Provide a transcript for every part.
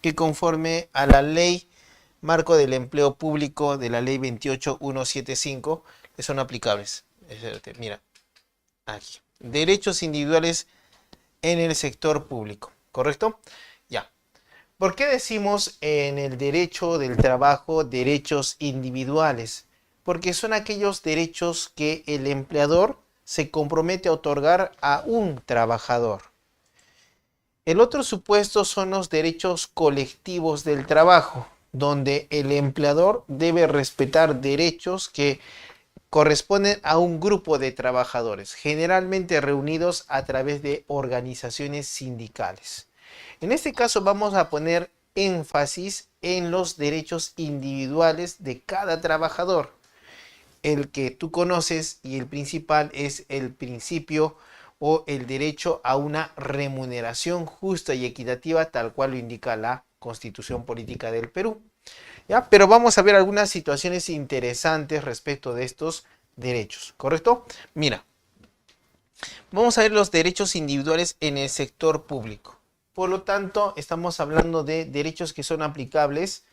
que conforme a la ley marco del empleo público de la ley 28175 que son aplicables. Mira, aquí. Derechos individuales en el sector público, ¿correcto? Ya. ¿Por qué decimos en el derecho del trabajo derechos individuales? Porque son aquellos derechos que el empleador se compromete a otorgar a un trabajador. El otro supuesto son los derechos colectivos del trabajo, donde el empleador debe respetar derechos que corresponden a un grupo de trabajadores, generalmente reunidos a través de organizaciones sindicales. En este caso vamos a poner énfasis en los derechos individuales de cada trabajador. El que tú conoces y el principal es el principio o el derecho a una remuneración justa y equitativa, tal cual lo indica la Constitución Política del Perú. ¿Ya? Pero vamos a ver algunas situaciones interesantes respecto de estos derechos, ¿correcto? Mira, vamos a ver los derechos individuales en el sector público. Por lo tanto, estamos hablando de derechos que son aplicables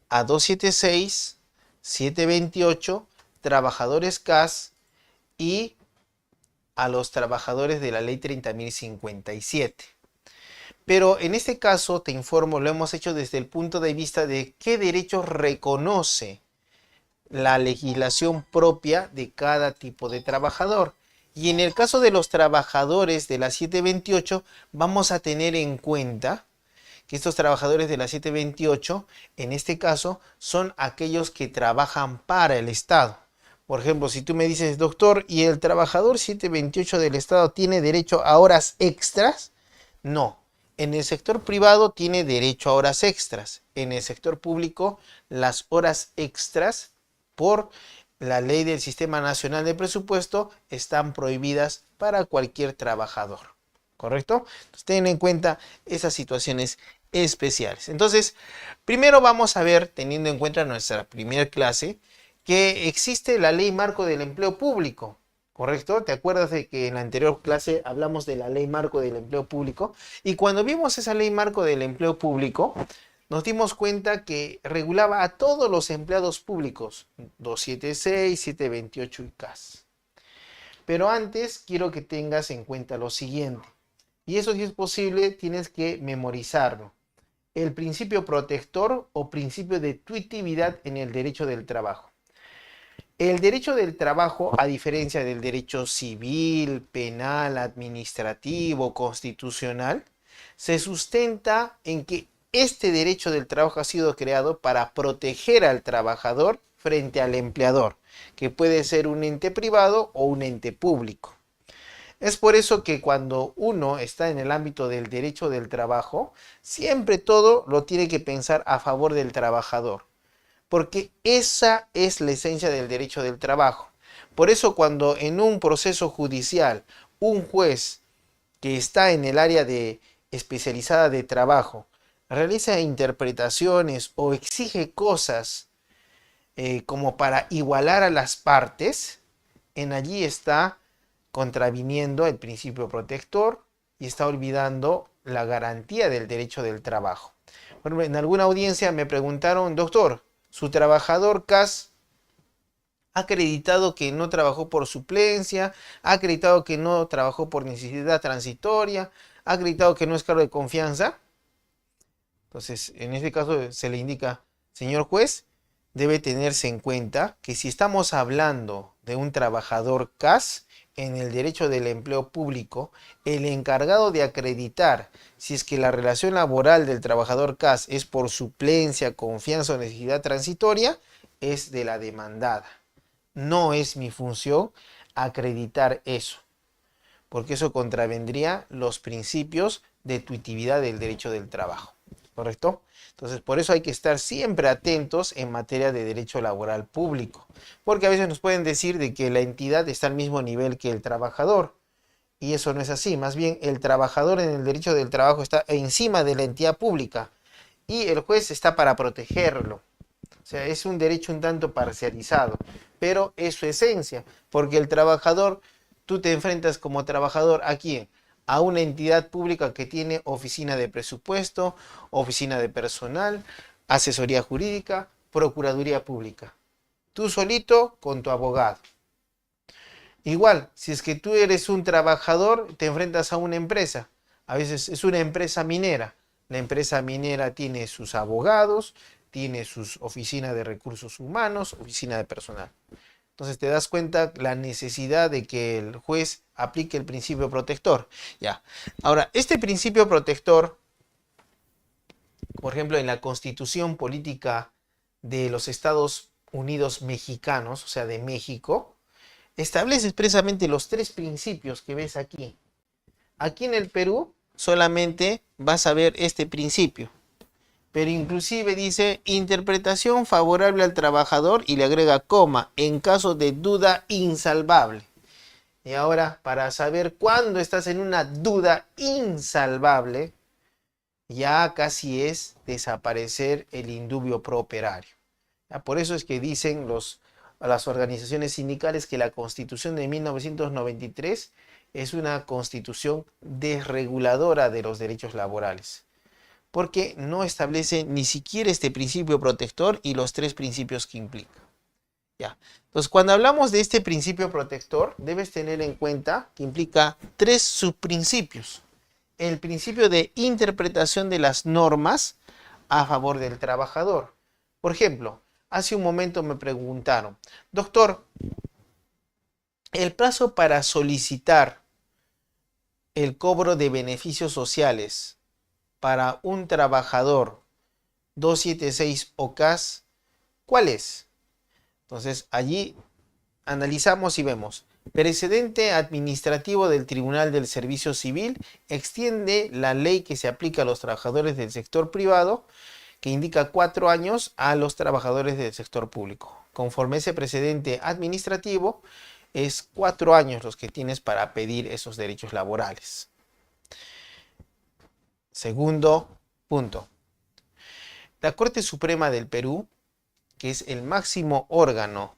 a 276, 728, trabajadores CAS y a los trabajadores de la ley 30.057. Pero en este caso, te informo, lo hemos hecho desde el punto de vista de qué derechos reconoce la legislación propia de cada tipo de trabajador. Y en el caso de los trabajadores de la 728, vamos a tener en cuenta que estos trabajadores de la 728, en este caso, son aquellos que trabajan para el Estado. Por ejemplo, si tú me dices, doctor, ¿y el trabajador 728 del Estado tiene derecho a horas extras? No. En el sector privado tiene derecho a horas extras. En el sector público, las horas extras, por la ley del Sistema Nacional de Presupuesto, están prohibidas para cualquier trabajador. ¿Correcto? Entonces, ten en cuenta esas situaciones especiales. Entonces, primero vamos a ver, teniendo en cuenta nuestra primera clase, que existe la ley marco del empleo público. ¿Correcto? ¿Te acuerdas de que en la anterior clase hablamos de la ley marco del empleo público? Y cuando vimos esa ley marco del empleo público, nos dimos cuenta que regulaba a todos los empleados públicos, 276, 728 y CAS. Pero antes quiero que tengas en cuenta lo siguiente. Y eso, si es posible, tienes que memorizarlo. El principio protector o principio de tuitividad en el derecho del trabajo. El derecho del trabajo, a diferencia del derecho civil, penal, administrativo, constitucional, se sustenta en que este derecho del trabajo ha sido creado para proteger al trabajador frente al empleador, que puede ser un ente privado o un ente público. Es por eso que cuando uno está en el ámbito del derecho del trabajo, siempre todo lo tiene que pensar a favor del trabajador, porque esa es la esencia del derecho del trabajo. Por eso cuando en un proceso judicial un juez que está en el área de especializada de trabajo realiza interpretaciones o exige cosas como para igualar a las partes, en allí está contraviniendo el principio protector y está olvidando la garantía del derecho del trabajo. Bueno, en alguna audiencia me preguntaron, doctor, ¿su trabajador CAS ha acreditado que no trabajó por suplencia, ha acreditado que no trabajó por necesidad transitoria, ha acreditado que no es cargo de confianza? Entonces, en este caso se le indica, señor juez, debe tenerse en cuenta que si estamos hablando de un trabajador CAS, en el derecho del empleo público, el encargado de acreditar si es que la relación laboral del trabajador CAS es por suplencia, confianza o necesidad transitoria, es de la demandada. No es mi función acreditar eso, porque eso contravendría los principios de tuitividad del derecho del trabajo. ¿Correcto? Entonces, por eso hay que estar siempre atentos en materia de derecho laboral público, porque a veces nos pueden decir de que la entidad está al mismo nivel que el trabajador, y eso no es así. Más bien, el trabajador en el derecho del trabajo está encima de la entidad pública, y el juez está para protegerlo. O sea, es un derecho un tanto parcializado, pero es su esencia, porque el trabajador, tú te enfrentas como trabajador ¿a quién? a una entidad pública que tiene oficina de presupuesto, oficina de personal, asesoría jurídica, procuraduría pública. Tú solito con tu abogado. Igual, si es que tú eres un trabajador, te enfrentas a una empresa. A veces es una empresa minera. La empresa minera tiene sus abogados, tiene sus oficinas de recursos humanos, oficina de personal. Entonces te das cuenta la necesidad de que el juez aplique el principio protector. Ya. Ahora, este principio protector, por ejemplo, en la Constitución Política de los Estados Unidos Mexicanos, o sea, de México, establece expresamente los tres principios que ves aquí. Aquí en el Perú solamente vas a ver este principio, pero inclusive dice interpretación favorable al trabajador y le agrega coma en caso de duda insalvable. Y ahora, para saber cuándo estás en una duda insalvable, ya casi es desaparecer el indubio pro operario. Por eso es que dicen las organizaciones sindicales que la Constitución de 1993 es una constitución desreguladora de los derechos laborales, porque no establece ni siquiera este principio protector y los tres principios que implica. Ya. Entonces, cuando hablamos de este principio protector, debes tener en cuenta que implica tres subprincipios. El principio de interpretación de las normas a favor del trabajador. Por ejemplo, hace un momento me preguntaron, doctor, el plazo para solicitar el cobro de beneficios sociales para un trabajador 276 OCAS, ¿cuál es? Entonces allí analizamos y vemos. Precedente administrativo del Tribunal del Servicio Civil extiende la ley que se aplica a los trabajadores del sector privado, que indica 4 años a los trabajadores del sector público. Conforme ese precedente administrativo, es 4 años los que tienes para pedir esos derechos laborales. Segundo punto. La Corte Suprema del Perú, que es el máximo órgano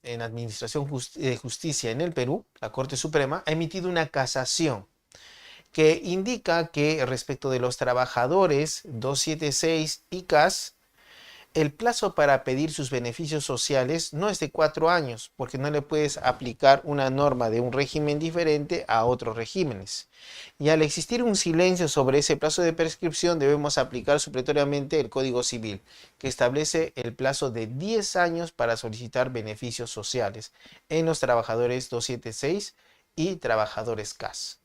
en administración de justicia en el Perú, la Corte Suprema, ha emitido una casación que indica que respecto de los trabajadores 276 y CAS, el plazo para pedir sus beneficios sociales no es de 4 años, porque no le puedes aplicar una norma de un régimen diferente a otros regímenes. Y al existir un silencio sobre ese plazo de prescripción, debemos aplicar supletoriamente el Código Civil, que establece el plazo de 10 años para solicitar beneficios sociales en los trabajadores 276 y trabajadores CAS.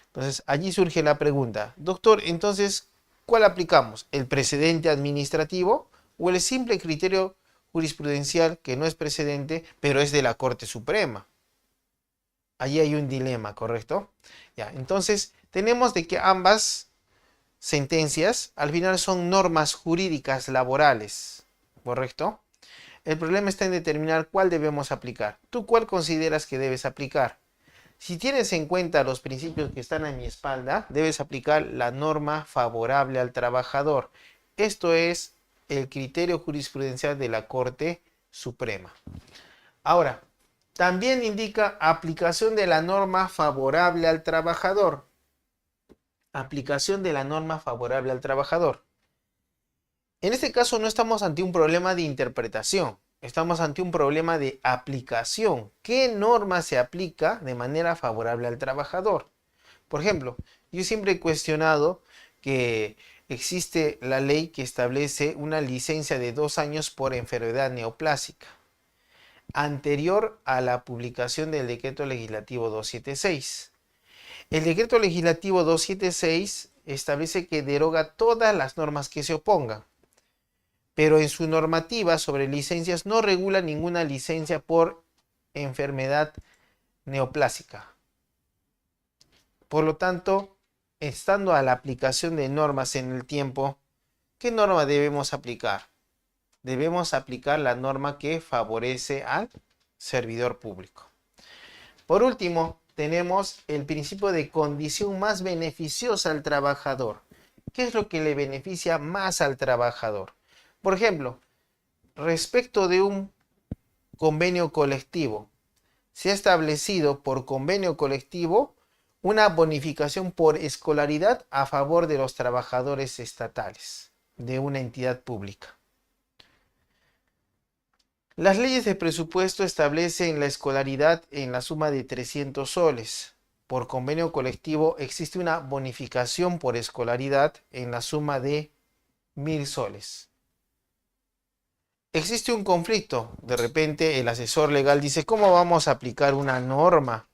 Entonces, allí surge la pregunta, doctor, entonces, ¿cuál aplicamos? ¿El precedente administrativo o el simple criterio jurisprudencial que no es precedente, pero es de la Corte Suprema? Allí hay un dilema, ¿correcto? Ya, entonces, tenemos de que ambas sentencias al final son normas jurídicas laborales, ¿correcto? El problema está en determinar cuál debemos aplicar. ¿Tú cuál consideras que debes aplicar? Si tienes en cuenta los principios que están a mi espalda, debes aplicar la norma favorable al trabajador. Esto es el criterio jurisprudencial de la Corte Suprema. Ahora, también indica aplicación de la norma favorable al trabajador. Aplicación de la norma favorable al trabajador. En este caso no estamos ante un problema de interpretación. Estamos ante un problema de aplicación. ¿Qué norma se aplica de manera favorable al trabajador? Por ejemplo, yo siempre he cuestionado que existe la ley que establece una licencia de 2 años por enfermedad neoplásica, anterior a la publicación del Decreto Legislativo 276. El Decreto Legislativo 276 establece que deroga todas las normas que se opongan, pero en su normativa sobre licencias no regula ninguna licencia por enfermedad neoplásica. Por lo tanto, estando a la aplicación de normas en el tiempo, ¿qué norma debemos aplicar? Debemos aplicar la norma que favorece al servidor público. Por último, tenemos el principio de condición más beneficiosa al trabajador. ¿Qué es lo que le beneficia más al trabajador? Por ejemplo, respecto de un convenio colectivo, se ha establecido por convenio colectivo una bonificación por escolaridad a favor de los trabajadores estatales de una entidad pública. Las leyes de presupuesto establecen la escolaridad en la suma de 300 soles. Por convenio colectivo existe una bonificación por escolaridad en la suma de 1000 soles. Existe un conflicto. De repente el asesor legal dice, ¿cómo vamos a aplicar una norma,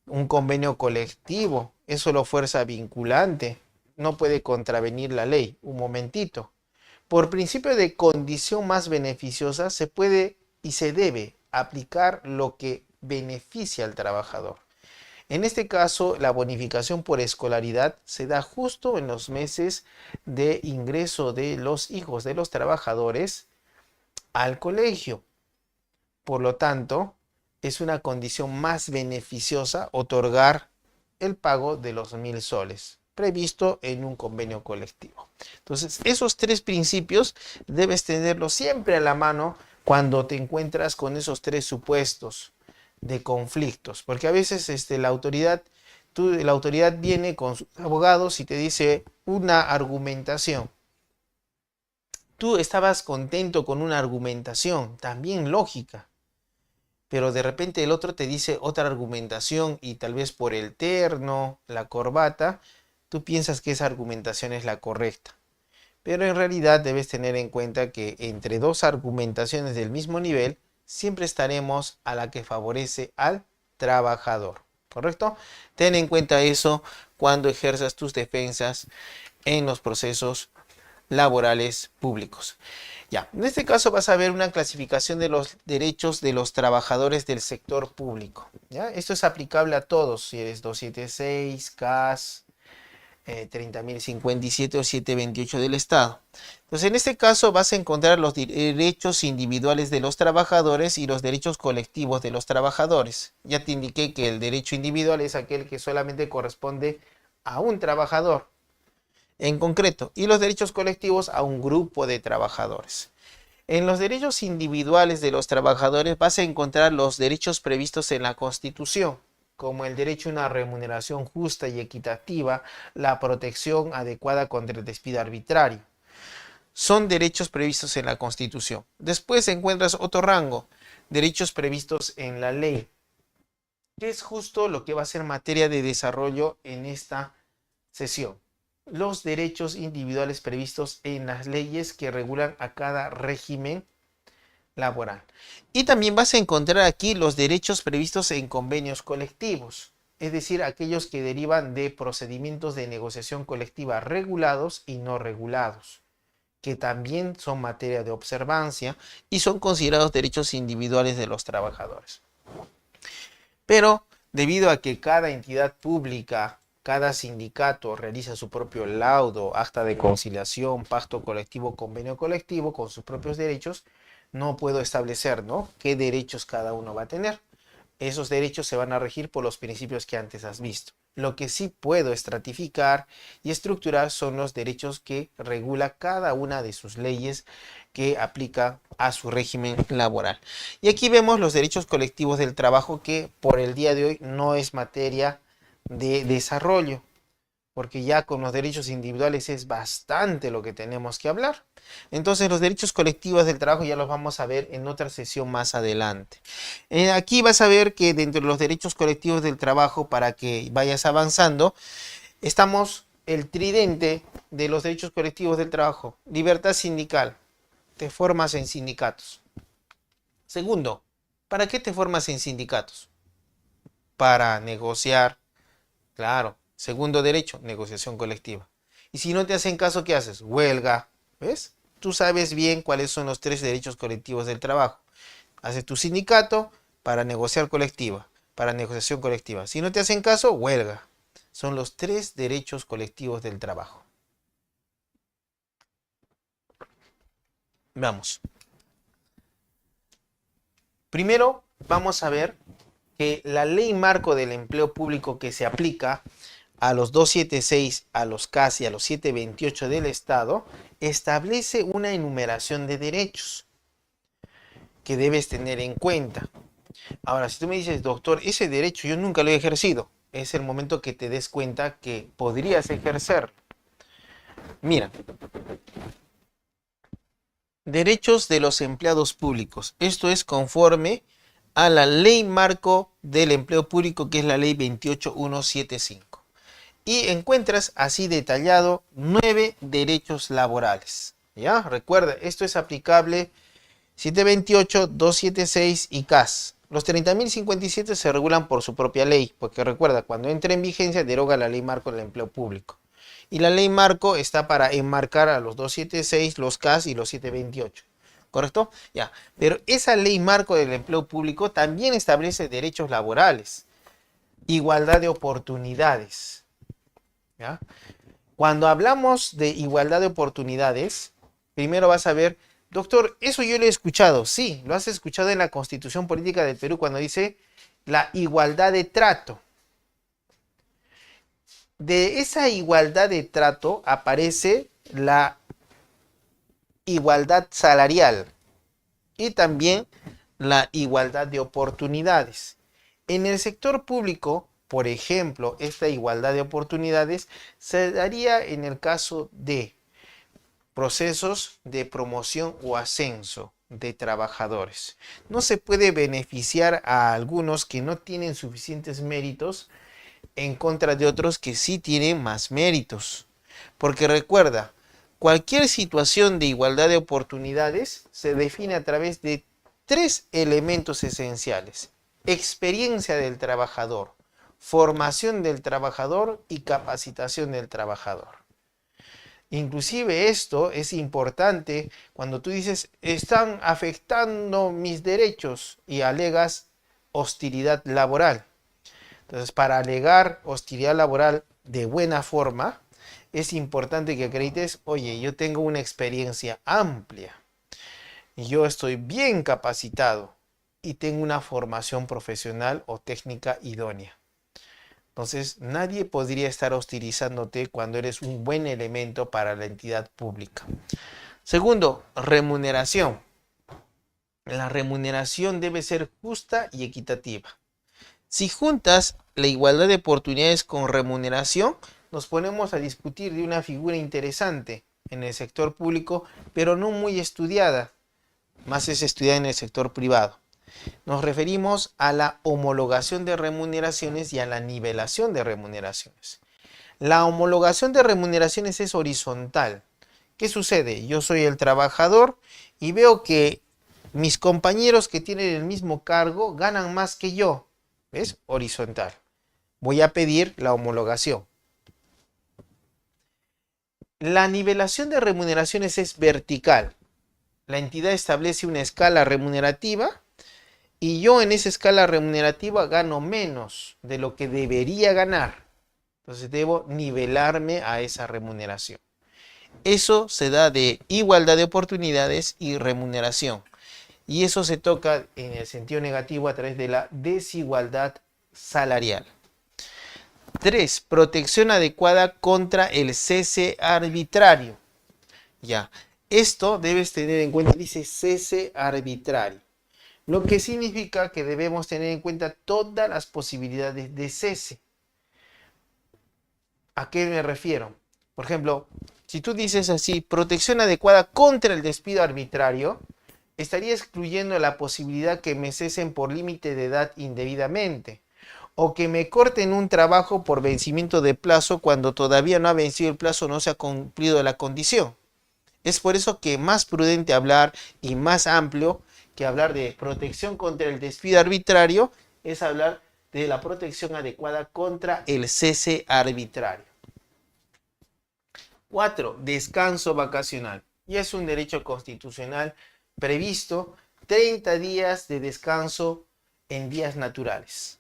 un convenio colectivo? Es solo fuerza vinculante. No puede contravenir la ley. Un momentito. Por principio de condición más beneficiosa, se puede y se debe aplicar lo que beneficia al trabajador. En este caso, la bonificación por escolaridad se da justo en los meses de ingreso de los hijos de los trabajadores al colegio. Por lo tanto, es una condición más beneficiosa otorgar el pago de los 1000 soles previsto en un convenio colectivo. Entonces, esos tres principios debes tenerlos siempre a la mano cuando te encuentras con esos tres supuestos de conflictos, porque a veces la autoridad viene con sus abogados y te dice una argumentación. Tú estabas contento con una argumentación, también lógica, pero de repente el otro te dice otra argumentación y tal vez por el terno, la corbata, tú piensas que esa argumentación es la correcta. Pero en realidad debes tener en cuenta que entre dos argumentaciones del mismo nivel, siempre estaremos a la que favorece al trabajador. ¿Correcto? Ten en cuenta eso cuando ejerzas tus defensas en los procesos laborales públicos. Ya, en este caso vas a ver una clasificación de los derechos de los trabajadores del sector público. ¿Ya? Esto es aplicable a todos, si eres 276, CAS, 30.057 o 728 del Estado. Entonces, en este caso vas a encontrar los derechos individuales de los trabajadores y los derechos colectivos de los trabajadores. Ya te indiqué que el derecho individual es aquel que solamente corresponde a un trabajador en concreto, y los derechos colectivos a un grupo de trabajadores. En los derechos individuales de los trabajadores vas a encontrar los derechos previstos en la Constitución, como el derecho a una remuneración justa y equitativa, la protección adecuada contra el despido arbitrario. Son derechos previstos en la Constitución. Después encuentras otro rango, derechos previstos en la ley, que es justo lo que va a ser materia de desarrollo en esta sesión. Los derechos individuales previstos en las leyes que regulan a cada régimen laboral. Y también vas a encontrar aquí los derechos previstos en convenios colectivos, es decir, aquellos que derivan de procedimientos de negociación colectiva regulados y no regulados, que también son materia de observancia y son considerados derechos individuales de los trabajadores. Pero debido a que cada entidad pública, cada sindicato realiza su propio laudo, acta de conciliación, pacto colectivo, convenio colectivo con sus propios derechos, no puedo establecer, ¿no?, qué derechos cada uno va a tener. Esos derechos se van a regir por los principios que antes has visto. Lo que sí puedo estratificar y estructurar son los derechos que regula cada una de sus leyes que aplica a su régimen laboral. Y aquí vemos los derechos colectivos del trabajo, que por el día de hoy no es materia de desarrollo, porque ya con los derechos individuales es bastante lo que tenemos que hablar. Entonces los derechos colectivos del trabajo ya los vamos a ver en otra sesión más adelante. Aquí vas a ver que dentro de los derechos colectivos del trabajo, para que vayas avanzando, estamos el tridente de los derechos colectivos del trabajo. Libertad sindical, te formas en sindicatos. Segundo, ¿para qué te formas en sindicatos? Para negociar, claro. Segundo derecho, negociación colectiva. Y si no te hacen caso, ¿qué haces? Huelga. ¿Ves? Tú sabes bien cuáles son los tres derechos colectivos del trabajo. Haces tu sindicato para negociar colectiva, para negociación colectiva. Si no te hacen caso, huelga. Son los tres derechos colectivos del trabajo. Vamos. Primero, vamos a ver que la ley marco del empleo público que se aplica a los 276, a los CAS y a los 728 del Estado, establece una enumeración de derechos que debes tener en cuenta. Ahora, si tú me dices, doctor, ese derecho yo nunca lo he ejercido. es el momento que te des cuenta que podrías ejercer. Mira, derechos de los empleados públicos. Esto es conforme a la ley marco del empleo público, que es la ley 28175. Y encuentras así detallado 9 derechos laborales. ¿Ya? Recuerda, esto es aplicable 728, 276 y CAS. Los 30.057 se regulan por su propia ley, porque recuerda, cuando entra en vigencia deroga la ley marco del empleo público. Y la ley marco está para enmarcar a los 276, los CAS y los 728. ¿Correcto? Ya. Pero esa ley marco del empleo público también establece derechos laborales, igualdad de oportunidades. ¿Ya? Cuando hablamos de igualdad de oportunidades, primero vas a ver, doctor, eso yo lo he escuchado. Sí, lo has escuchado en la Constitución Política del Perú cuando dice la igualdad de trato. De esa igualdad de trato aparece la igualdad salarial y también la igualdad de oportunidades. En el sector público, por ejemplo, esta igualdad de oportunidades se daría en el caso de procesos de promoción o ascenso de trabajadores. No se puede beneficiar a algunos que no tienen suficientes méritos en contra de otros que sí tienen más méritos. Porque recuerda, cualquier situación de igualdad de oportunidades se define a través de 3 elementos esenciales: experiencia del trabajador, formación del trabajador y capacitación del trabajador. Inclusive esto es importante cuando tú dices, están afectando mis derechos y alegas hostilidad laboral. Entonces, para alegar hostilidad laboral de buena forma, es importante que acredites, oye, yo tengo una experiencia amplia, yo estoy bien capacitado y tengo una formación profesional o técnica idónea. Entonces, nadie podría estar hostilizándote cuando eres un buen elemento para la entidad pública. Segundo, remuneración. La remuneración debe ser justa y equitativa. Si juntas la igualdad de oportunidades con remuneración, nos ponemos a discutir de una figura interesante en el sector público, pero no muy estudiada. Más es estudiada en el sector privado. Nos referimos a la homologación de remuneraciones y a la nivelación de remuneraciones. La homologación de remuneraciones es horizontal. ¿Qué sucede? Yo soy el trabajador y veo que mis compañeros que tienen el mismo cargo ganan más que yo. ¿Ves? Horizontal. Voy a pedir la homologación. La nivelación de remuneraciones es vertical. La entidad establece una escala remunerativa y yo en esa escala remunerativa gano menos de lo que debería ganar. Entonces debo nivelarme a esa remuneración. Eso se da de igualdad de oportunidades y remuneración. Y eso se toca en el sentido negativo a través de la desigualdad salarial. 3. Protección adecuada contra el cese arbitrario. Ya, esto debes tener en cuenta, dice cese arbitrario. Lo que significa que debemos tener en cuenta todas las posibilidades de cese. ¿A qué me refiero? Por ejemplo, si tú dices así, protección adecuada contra el despido arbitrario, estaría excluyendo la posibilidad que me cesen por límite de edad indebidamente, o que me corten un trabajo por vencimiento de plazo cuando todavía no ha vencido el plazo, no se ha cumplido la condición. Es por eso que más prudente hablar y más amplio que hablar de protección contra el despido arbitrario es hablar de la protección adecuada contra el cese arbitrario. 4. Descanso vacacional. Y es un derecho constitucional previsto 30 días de descanso en días naturales.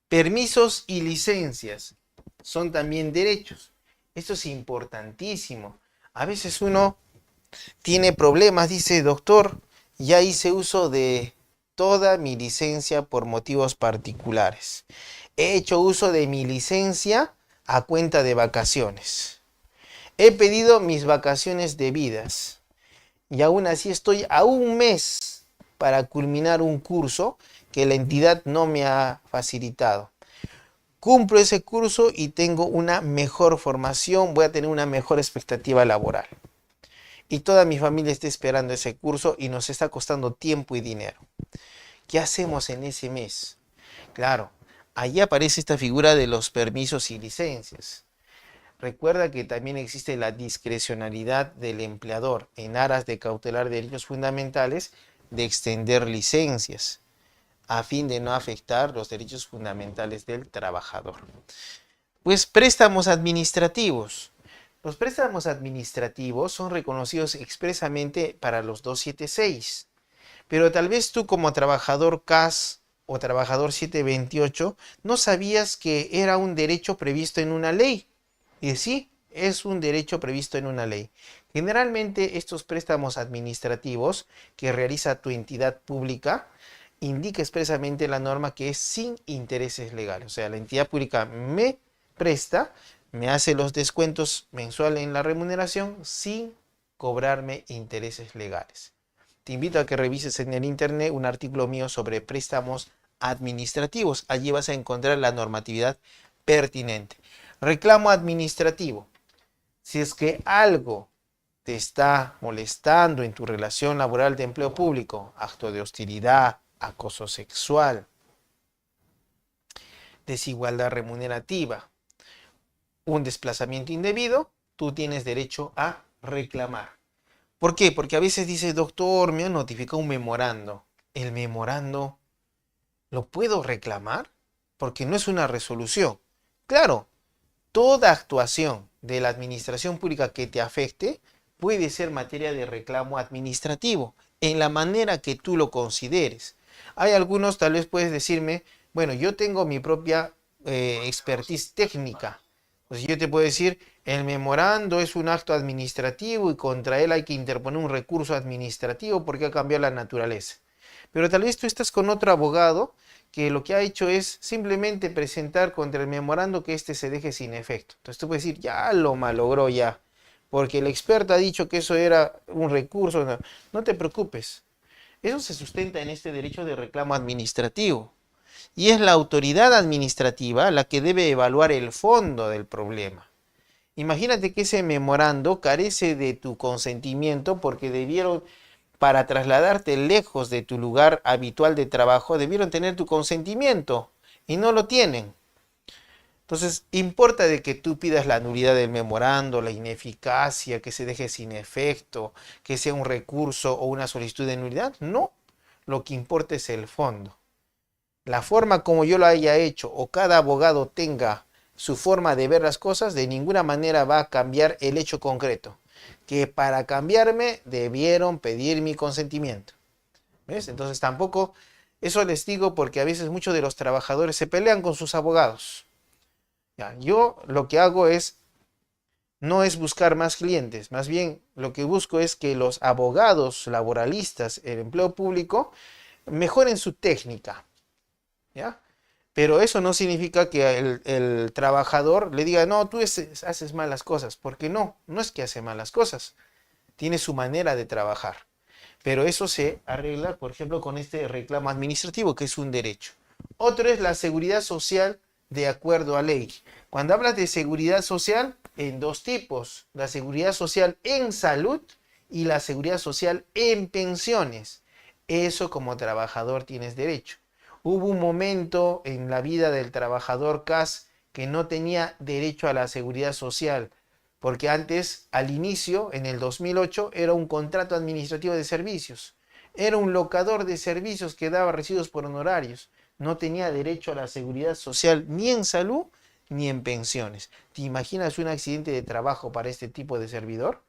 Permisos y licencias son también derechos. Esto es importantísimo. A veces uno tiene problemas, dice, doctor, ya hice uso de toda mi licencia por motivos particulares. He hecho uso de mi licencia a cuenta de vacaciones. He pedido mis vacaciones debidas. Y aún así estoy a un mes para culminar un curso que la entidad no me ha facilitado. cumplo ese curso y tengo una mejor formación, voy a tener una mejor expectativa laboral. Y toda mi familia está esperando ese curso y nos está costando tiempo y dinero. ¿Qué hacemos en ese mes? Claro, ahí aparece esta figura de los permisos y licencias. Recuerda que también existe la discrecionalidad del empleador en aras de cautelar derechos fundamentales de extender licencias a fin de no afectar los derechos fundamentales del trabajador. Pues préstamos administrativos. Los préstamos administrativos son reconocidos expresamente para los 276, pero tal vez tú como trabajador CAS o trabajador 728 no sabías que era un derecho previsto en una ley. Y sí, es un derecho previsto en una ley. Generalmente estos préstamos administrativos que realiza tu entidad pública indica expresamente la norma que es sin intereses legales. O sea, la entidad pública me presta, me hace los descuentos mensuales en la remuneración sin cobrarme intereses legales. Te invito a que revises en el internet un artículo mío sobre préstamos administrativos. Allí vas a encontrar la normatividad pertinente. Reclamo administrativo. Si es que algo te está molestando en tu relación laboral de empleo público, acto de hostilidad, acoso sexual, desigualdad remunerativa, un desplazamiento indebido, tú tienes derecho a reclamar. ¿Por qué? Porque a veces dices, doctor, me han notificado un memorando. ¿El memorando lo puedo reclamar? Porque no es una resolución. Claro, toda actuación de la administración pública que te afecte puede ser materia de reclamo administrativo, en la manera que tú lo consideres. Hay algunos, tal vez puedes decirme, bueno, yo tengo mi propia expertise técnica. Pues yo te puedo decir, el memorando es un acto administrativo y contra él hay que interponer un recurso administrativo porque ha cambiado la naturaleza. Pero tal vez tú estás con otro abogado que lo que ha hecho es simplemente presentar contra el memorando que este se deje sin efecto. Entonces tú puedes decir, ya lo malogró ya, porque el experto ha dicho que eso era un recurso. No, no te preocupes. Eso se sustenta en este derecho de reclamo administrativo. Y es la autoridad administrativa la que debe evaluar el fondo del problema. Imagínate que ese memorando carece de tu consentimiento porque debieron, para trasladarte lejos de tu lugar habitual de trabajo, debieron tener tu consentimiento y no lo tienen. Entonces, ¿importa de que tú pidas la nulidad del memorando, la ineficacia, que se deje sin efecto, que sea un recurso o una solicitud de nulidad? No, lo que importa es el fondo. La forma como yo lo haya hecho o cada abogado tenga su forma de ver las cosas, de ninguna manera va a cambiar el hecho concreto. Que para cambiarme debieron pedir mi consentimiento. ¿Ves? Entonces tampoco, eso les digo porque a veces muchos de los trabajadores se pelean con sus abogados. Ya, yo lo que hago no es buscar más clientes, más bien lo que busco es que los abogados laboralistas, el empleo público, mejoren su técnica. ¿Ya? Pero eso no significa que el trabajador le diga, no, tú haces malas cosas, porque no es que hace malas cosas, tiene su manera de trabajar. Pero eso se arregla, por ejemplo, con este reclamo administrativo, que es un derecho. Otro es la seguridad social de acuerdo a ley. Cuando hablas de seguridad social, en dos tipos, la seguridad social en salud y la seguridad social en pensiones. Eso como trabajador tienes derecho. Hubo un momento en la vida del trabajador CAS que no tenía derecho a la seguridad social, porque antes, al inicio, en el 2008, era un contrato administrativo de servicios. Era un locador de servicios que daba recibos por honorarios. No tenía derecho a la seguridad social ni en salud ni en pensiones. ¿Te imaginas un accidente de trabajo para este tipo de servidor?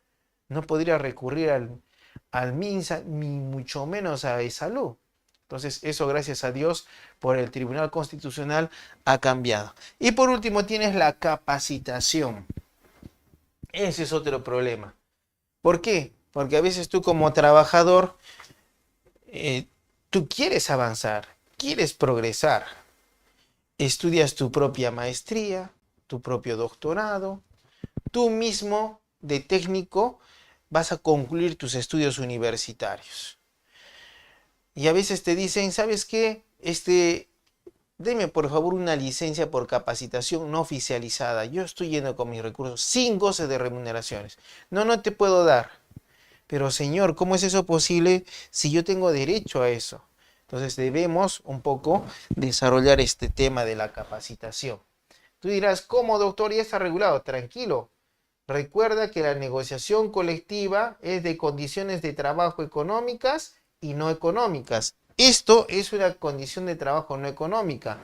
No podría recurrir al MINSA ni mucho menos a salud. Entonces, eso gracias a Dios por el Tribunal Constitucional ha cambiado. Y por último tienes la capacitación. Ese es otro problema. ¿Por qué? Porque a veces tú como trabajador, tú quieres avanzar, quieres progresar. Estudias tu propia maestría, tu propio doctorado. Tú mismo de técnico vas a concluir tus estudios universitarios. Y a veces te dicen, ¿sabes qué? deme por favor una licencia por capacitación no oficializada. Yo estoy yendo con mis recursos sin goce de remuneraciones. No, no te puedo dar. Pero señor, ¿cómo es eso posible si yo tengo derecho a eso? Entonces debemos un poco desarrollar este tema de la capacitación. Tú dirás, ¿cómo, doctor? Ya está regulado. Tranquilo. Recuerda que la negociación colectiva es de condiciones de trabajo económicas y no económicas. Esto es una condición de trabajo no económica.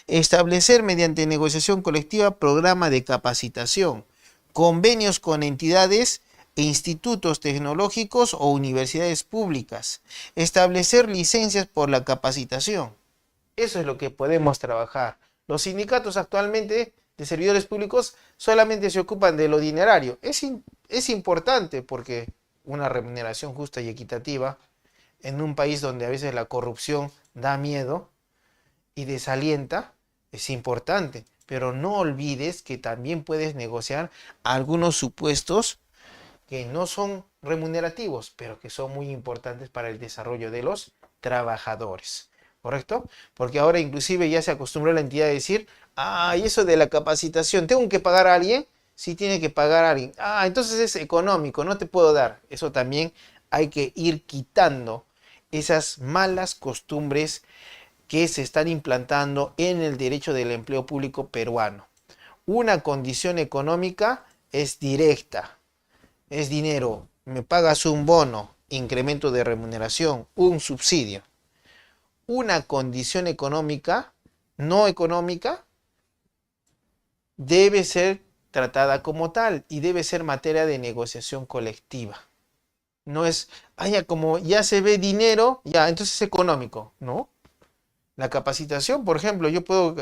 Establecer mediante negociación colectiva programa de capacitación, convenios con entidades e institutos tecnológicos o universidades públicas. Establecer licencias por la capacitación. Eso es lo que podemos trabajar. Los sindicatos actualmente de servidores públicos solamente se ocupan de lo dinerario. Es importante porque una remuneración justa y equitativa en un país donde a veces la corrupción da miedo y desalienta, es importante. Pero no olvides que también puedes negociar algunos supuestos que no son remunerativos, pero que son muy importantes para el desarrollo de los trabajadores. ¿Correcto? Porque ahora inclusive ya se acostumbró la entidad a decir, y eso de la capacitación, ¿tengo que pagar a alguien? Sí, tiene que pagar a alguien. Entonces es económico, no te puedo dar. Eso también hay que ir quitando esas malas costumbres que se están implantando en el derecho del empleo público peruano. Una condición económica es directa, es dinero, me pagas un bono, incremento de remuneración, un subsidio. Una condición económica, no económica, debe ser tratada como tal y debe ser materia de negociación colectiva. No es, ya como ya se ve dinero, ya, entonces es económico, ¿no? La capacitación, por ejemplo, yo puedo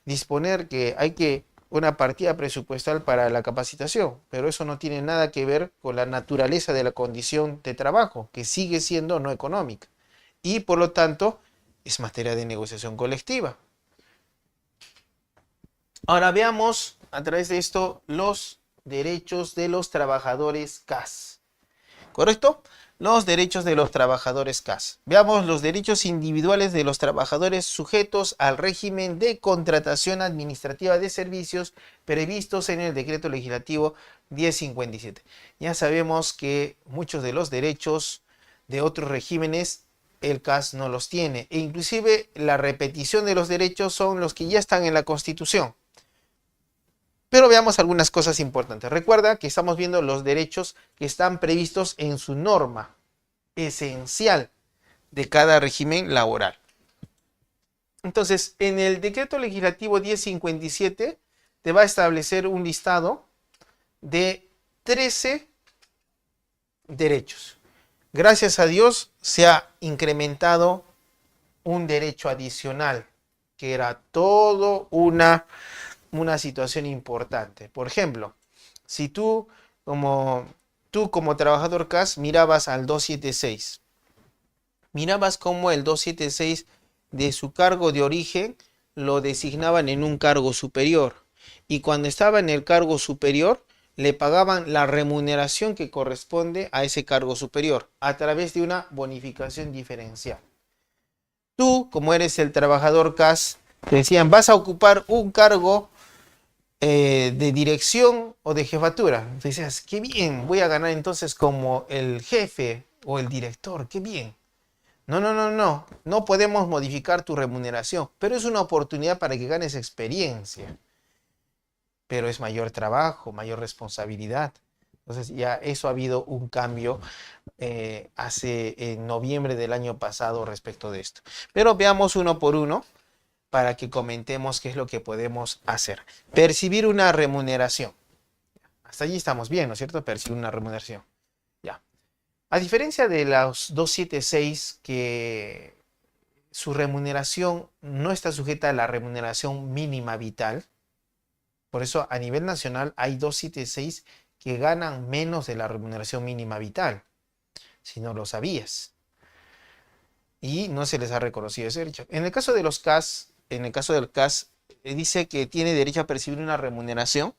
disponer que hay que una partida presupuestal para la capacitación, pero eso no tiene nada que ver con la naturaleza de la condición de trabajo, que sigue siendo no económica. Y por lo tanto, es materia de negociación colectiva. Ahora veamos a través de esto los derechos de los trabajadores CAS. ¿Correcto? Los derechos de los trabajadores CAS. Veamos los derechos individuales de los trabajadores sujetos al régimen de contratación administrativa de servicios previstos en el Decreto Legislativo 1057. Ya sabemos que muchos de los derechos de otros regímenes el CAS no los tiene. E inclusive la repetición de los derechos son los que ya están en la Constitución. Pero veamos algunas cosas importantes. Recuerda que estamos viendo los derechos que están previstos en su norma esencial de cada régimen laboral. Entonces, en el Decreto Legislativo 1057 te va a establecer un listado de 13 derechos. Gracias a Dios se ha incrementado un derecho adicional, que era todo una situación importante. Por ejemplo, si tú como trabajador CAS mirabas al 276, mirabas cómo el 276 de su cargo de origen lo designaban en un cargo superior, y cuando estaba en el cargo superior le pagaban la remuneración que corresponde a ese cargo superior a través de una bonificación diferencial. Tú, como eres el trabajador CAS, te decían, vas a ocupar un cargo de dirección o de jefatura. Decías, qué bien, voy a ganar entonces como el jefe o el director, qué bien. No podemos modificar tu remuneración, pero es una oportunidad para que ganes experiencia. Pero es mayor trabajo, mayor responsabilidad. Entonces ya eso ha habido un cambio en noviembre del año pasado respecto de esto. Pero veamos uno por uno para que comentemos qué es lo que podemos hacer. Percibir una remuneración. Hasta allí estamos bien, ¿no es cierto? Percibir una remuneración. Ya. A diferencia de los 276, que su remuneración no está sujeta a la remuneración mínima vital. Por eso a nivel nacional hay 276 que ganan menos de la remuneración mínima vital, si no lo sabías. Y no se les ha reconocido ese derecho. En el caso de los CAS, dice que tiene derecho a percibir una remuneración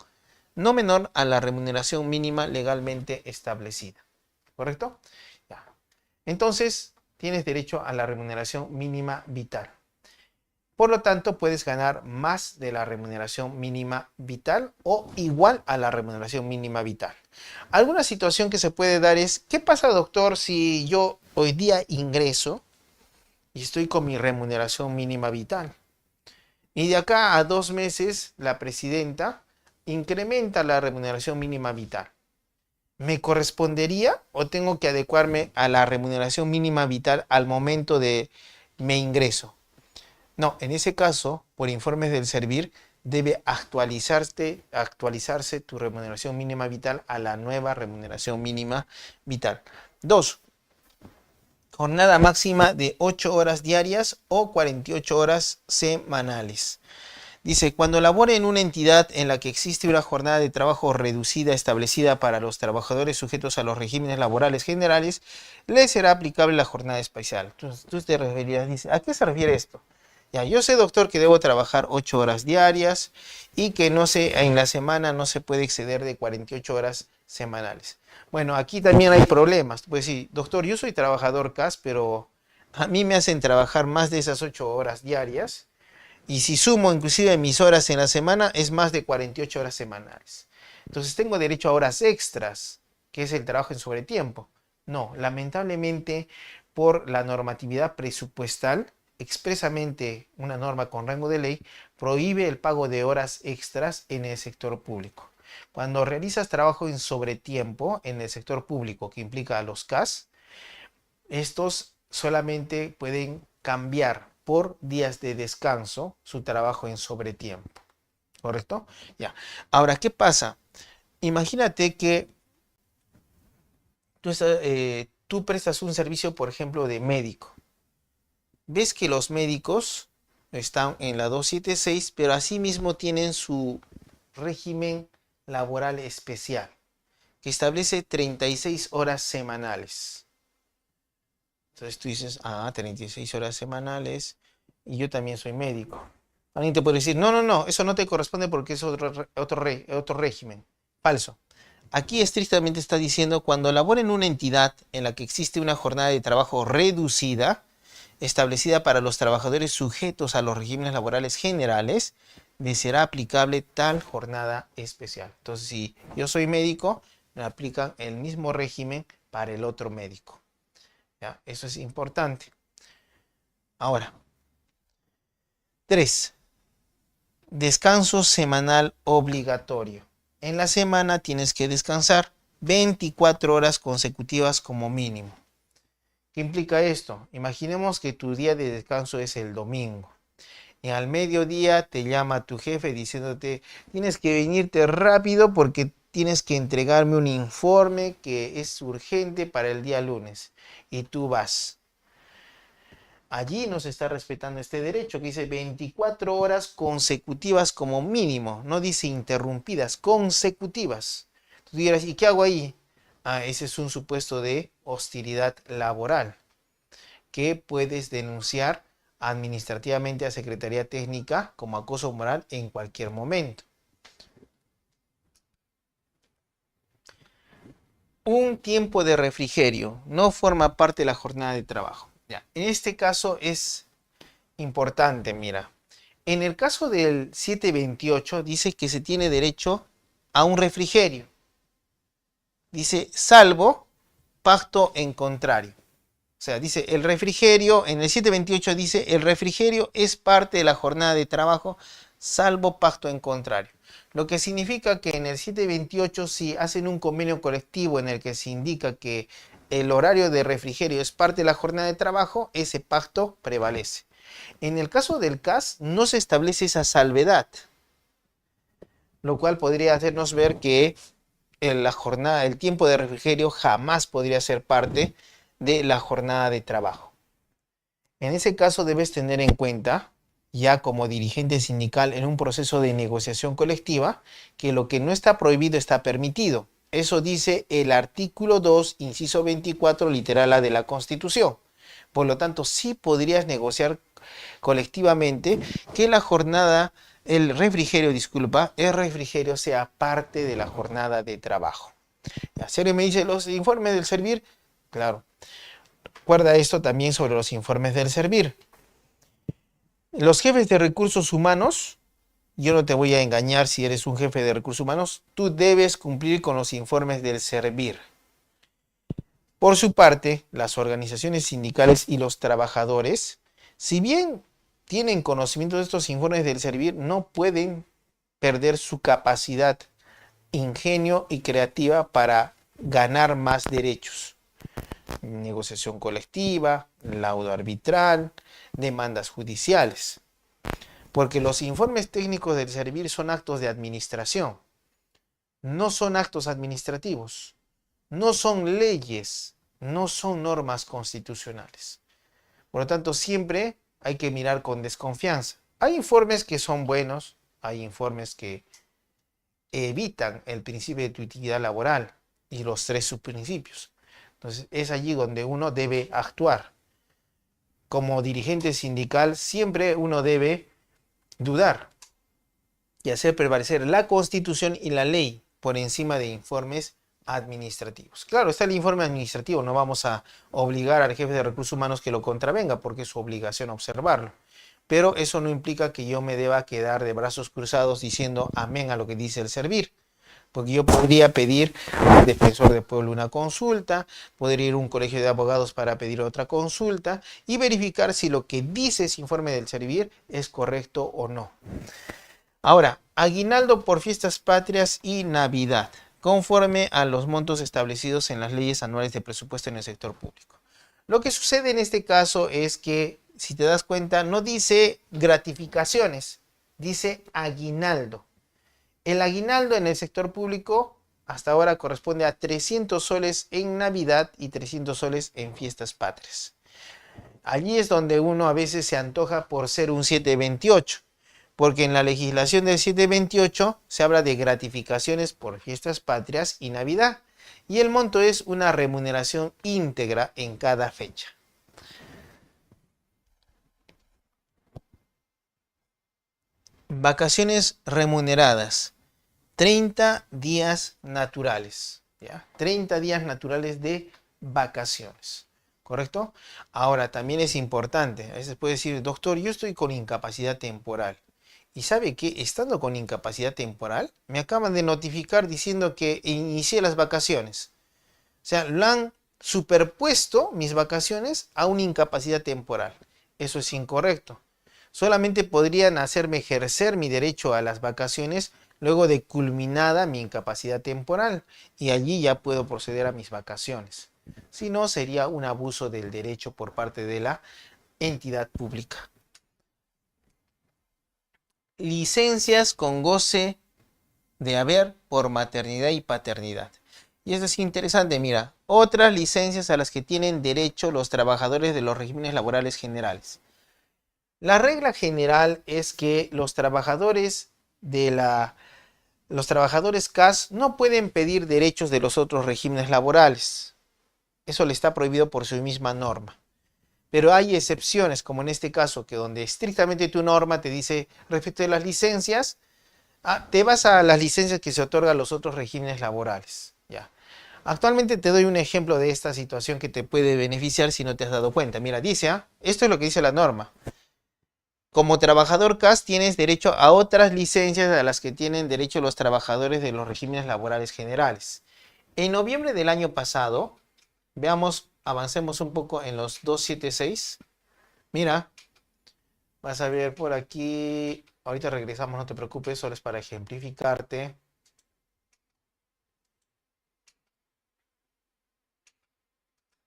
no menor a la remuneración mínima legalmente establecida. ¿Correcto? Ya. Entonces, tienes derecho a la remuneración mínima vital. Por lo tanto, puedes ganar más de la remuneración mínima vital o igual a la remuneración mínima vital. Alguna situación que se puede dar es, ¿qué pasa, doctor, si yo hoy día ingreso y estoy con mi remuneración mínima vital? Y de acá a 2 meses, la presidenta incrementa la remuneración mínima vital. ¿Me correspondería o tengo que adecuarme a la remuneración mínima vital al momento de mi ingreso? No, en ese caso, por informes del Servir, debe actualizarse tu remuneración mínima vital a la nueva remuneración mínima vital. 2. Jornada máxima de 8 horas diarias o 48 horas semanales. Dice, cuando labore en una entidad en la que existe una jornada de trabajo reducida establecida para los trabajadores sujetos a los regímenes laborales generales, le será aplicable la jornada especial. Entonces, tú te referirías, dice, ¿a qué se refiere esto? Ya, yo sé, doctor, que debo trabajar 8 horas diarias y que no sé, en la semana no se puede exceder de 48 horas semanales. Bueno, aquí también hay problemas. Tú puedes decir, doctor, yo soy trabajador CAS, pero a mí me hacen trabajar más de esas 8 horas diarias. Y si sumo inclusive mis horas en la semana, es más de 48 horas semanales. Entonces tengo derecho a horas extras, que es el trabajo en sobretiempo. No, lamentablemente por la normatividad presupuestal, expresamente una norma con rango de ley, prohíbe el pago de horas extras en el sector público. Cuando realizas trabajo en sobretiempo en el sector público, que implica a los CAS, estos solamente pueden cambiar por días de descanso su trabajo en sobretiempo. ¿Correcto? Ya. Ahora, ¿qué pasa? Imagínate que tú prestas un servicio, por ejemplo, de médico. Ves que los médicos están en la 276, pero asimismo tienen su régimen laboral especial, que establece 36 horas semanales. Entonces tú dices, 36 horas semanales y yo también soy médico. Alguien te puede decir, no, eso no te corresponde porque es otro régimen. Falso. Aquí estrictamente está diciendo, cuando labora en una entidad en la que existe una jornada de trabajo reducida, establecida para los trabajadores sujetos a los regímenes laborales generales, le será aplicable tal jornada especial. Entonces, si yo soy médico, me aplican el mismo régimen para el otro médico. ¿Ya? Eso es importante. Ahora, 3. Descanso semanal obligatorio. En la semana tienes que descansar 24 horas consecutivas como mínimo. ¿Qué implica esto? Imaginemos que tu día de descanso es el domingo. Y al mediodía te llama tu jefe diciéndote, tienes que venirte rápido porque tienes que entregarme un informe que es urgente para el día lunes. Y tú vas. Allí no se está respetando este derecho que dice 24 horas consecutivas como mínimo. No dice interrumpidas, consecutivas. Tú dirás, ¿y qué hago ahí? Ese es un supuesto de hostilidad laboral que puedes denunciar administrativamente a Secretaría Técnica como acoso moral en cualquier momento. Un tiempo de refrigerio no forma parte de la jornada de trabajo. Ya, en este caso es importante, mira. En el caso del 728 dice que se tiene derecho a un refrigerio. Dice, salvo pacto en contrario. O sea, dice el refrigerio, en el 728 dice, el refrigerio es parte de la jornada de trabajo, salvo pacto en contrario. Lo que significa que en el 728, si hacen un convenio colectivo en el que se indica que el horario de refrigerio es parte de la jornada de trabajo, ese pacto prevalece. En el caso del CAS, no se establece esa salvedad, lo cual podría hacernos ver que el tiempo de refrigerio jamás podría ser parte de la jornada de trabajo. En ese caso debes tener en cuenta, ya como dirigente sindical en un proceso de negociación colectiva, que lo que no está prohibido está permitido. Eso dice el artículo 2, inciso 24, literal A de la Constitución. Por lo tanto, sí podrías negociar colectivamente que el refrigerio sea parte de la jornada de trabajo. La serie me dice los informes del Servir. Claro, recuerda esto también sobre los informes del Servir. Los jefes de recursos humanos, yo no te voy a engañar si eres un jefe de recursos humanos, tú debes cumplir con los informes del Servir. Por su parte, las organizaciones sindicales y los trabajadores, si bien tienen conocimiento de estos informes del Servir, no pueden perder su capacidad, ingenio y creativa para ganar más derechos. Negociación colectiva, laudo arbitral, demandas judiciales. Porque los informes técnicos del Servir son actos de administración, no son actos administrativos, no son leyes, no son normas constitucionales. Por lo tanto, siempre hay que mirar con desconfianza. Hay informes que son buenos, hay informes que evitan el principio de utilidad laboral y los 3 subprincipios. Entonces, es allí donde uno debe actuar. Como dirigente sindical, siempre uno debe dudar y hacer prevalecer la Constitución y la ley por encima de informes administrativos. Claro, está el informe administrativo, no vamos a obligar al jefe de recursos humanos que lo contravenga porque es su obligación observarlo. Pero eso no implica que yo me deba quedar de brazos cruzados diciendo amén a lo que dice el Servir. Porque yo podría pedir al defensor del pueblo una consulta, podría ir a un colegio de abogados para pedir otra consulta y verificar si lo que dice ese informe del Servir es correcto o no. Ahora, aguinaldo por fiestas patrias y Navidad, conforme a los montos establecidos en las leyes anuales de presupuesto en el sector público. Lo que sucede en este caso es que, si te das cuenta, no dice gratificaciones, dice aguinaldo. El aguinaldo en el sector público hasta ahora corresponde a 300 soles en Navidad y 300 soles en fiestas patrias. Allí es donde uno a veces se antoja por ser un 728, porque en la legislación del 728 se habla de gratificaciones por fiestas patrias y Navidad, y el monto es una remuneración íntegra en cada fecha. Vacaciones remuneradas. 30 días naturales, ¿ya? 30 días naturales de vacaciones, ¿correcto? Ahora, también es importante, a veces puede decir, doctor, yo estoy con incapacidad temporal. ¿Y sabe qué? Estando con incapacidad temporal, me acaban de notificar diciendo que inicié las vacaciones. O sea, lo han superpuesto mis vacaciones a una incapacidad temporal. Eso es incorrecto. Solamente podrían hacerme ejercer mi derecho a las vacaciones luego de culminada mi incapacidad temporal, y allí ya puedo proceder a mis vacaciones. Si no, sería un abuso del derecho por parte de la entidad pública. Licencias con goce de haber por maternidad y paternidad. Y eso es interesante, mira, otras licencias a las que tienen derecho los trabajadores de los regímenes laborales generales. La regla general es que los trabajadores CAS no pueden pedir derechos de los otros regímenes laborales. Eso le está prohibido por su misma norma. Pero hay excepciones, como en este caso, que donde estrictamente tu norma te dice respecto de las licencias, te vas a las licencias que se otorgan a los otros regímenes laborales. ¿Ya? Actualmente te doy un ejemplo de esta situación que te puede beneficiar si no te has dado cuenta. Mira, dice, esto es lo que dice la norma. Como trabajador CAS tienes derecho a otras licencias a las que tienen derecho los trabajadores de los regímenes laborales generales. En noviembre del año pasado, veamos, avancemos un poco en los 276. Mira, vas a ver por aquí, ahorita regresamos, no te preocupes, solo es para ejemplificarte.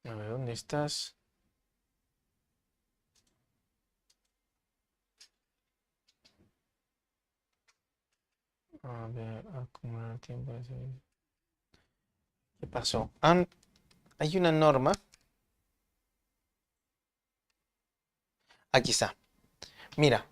A ver, ¿dónde estás? A ver, acumular tiempo. ¿Qué pasó? Hay una norma. Aquí está. Mira,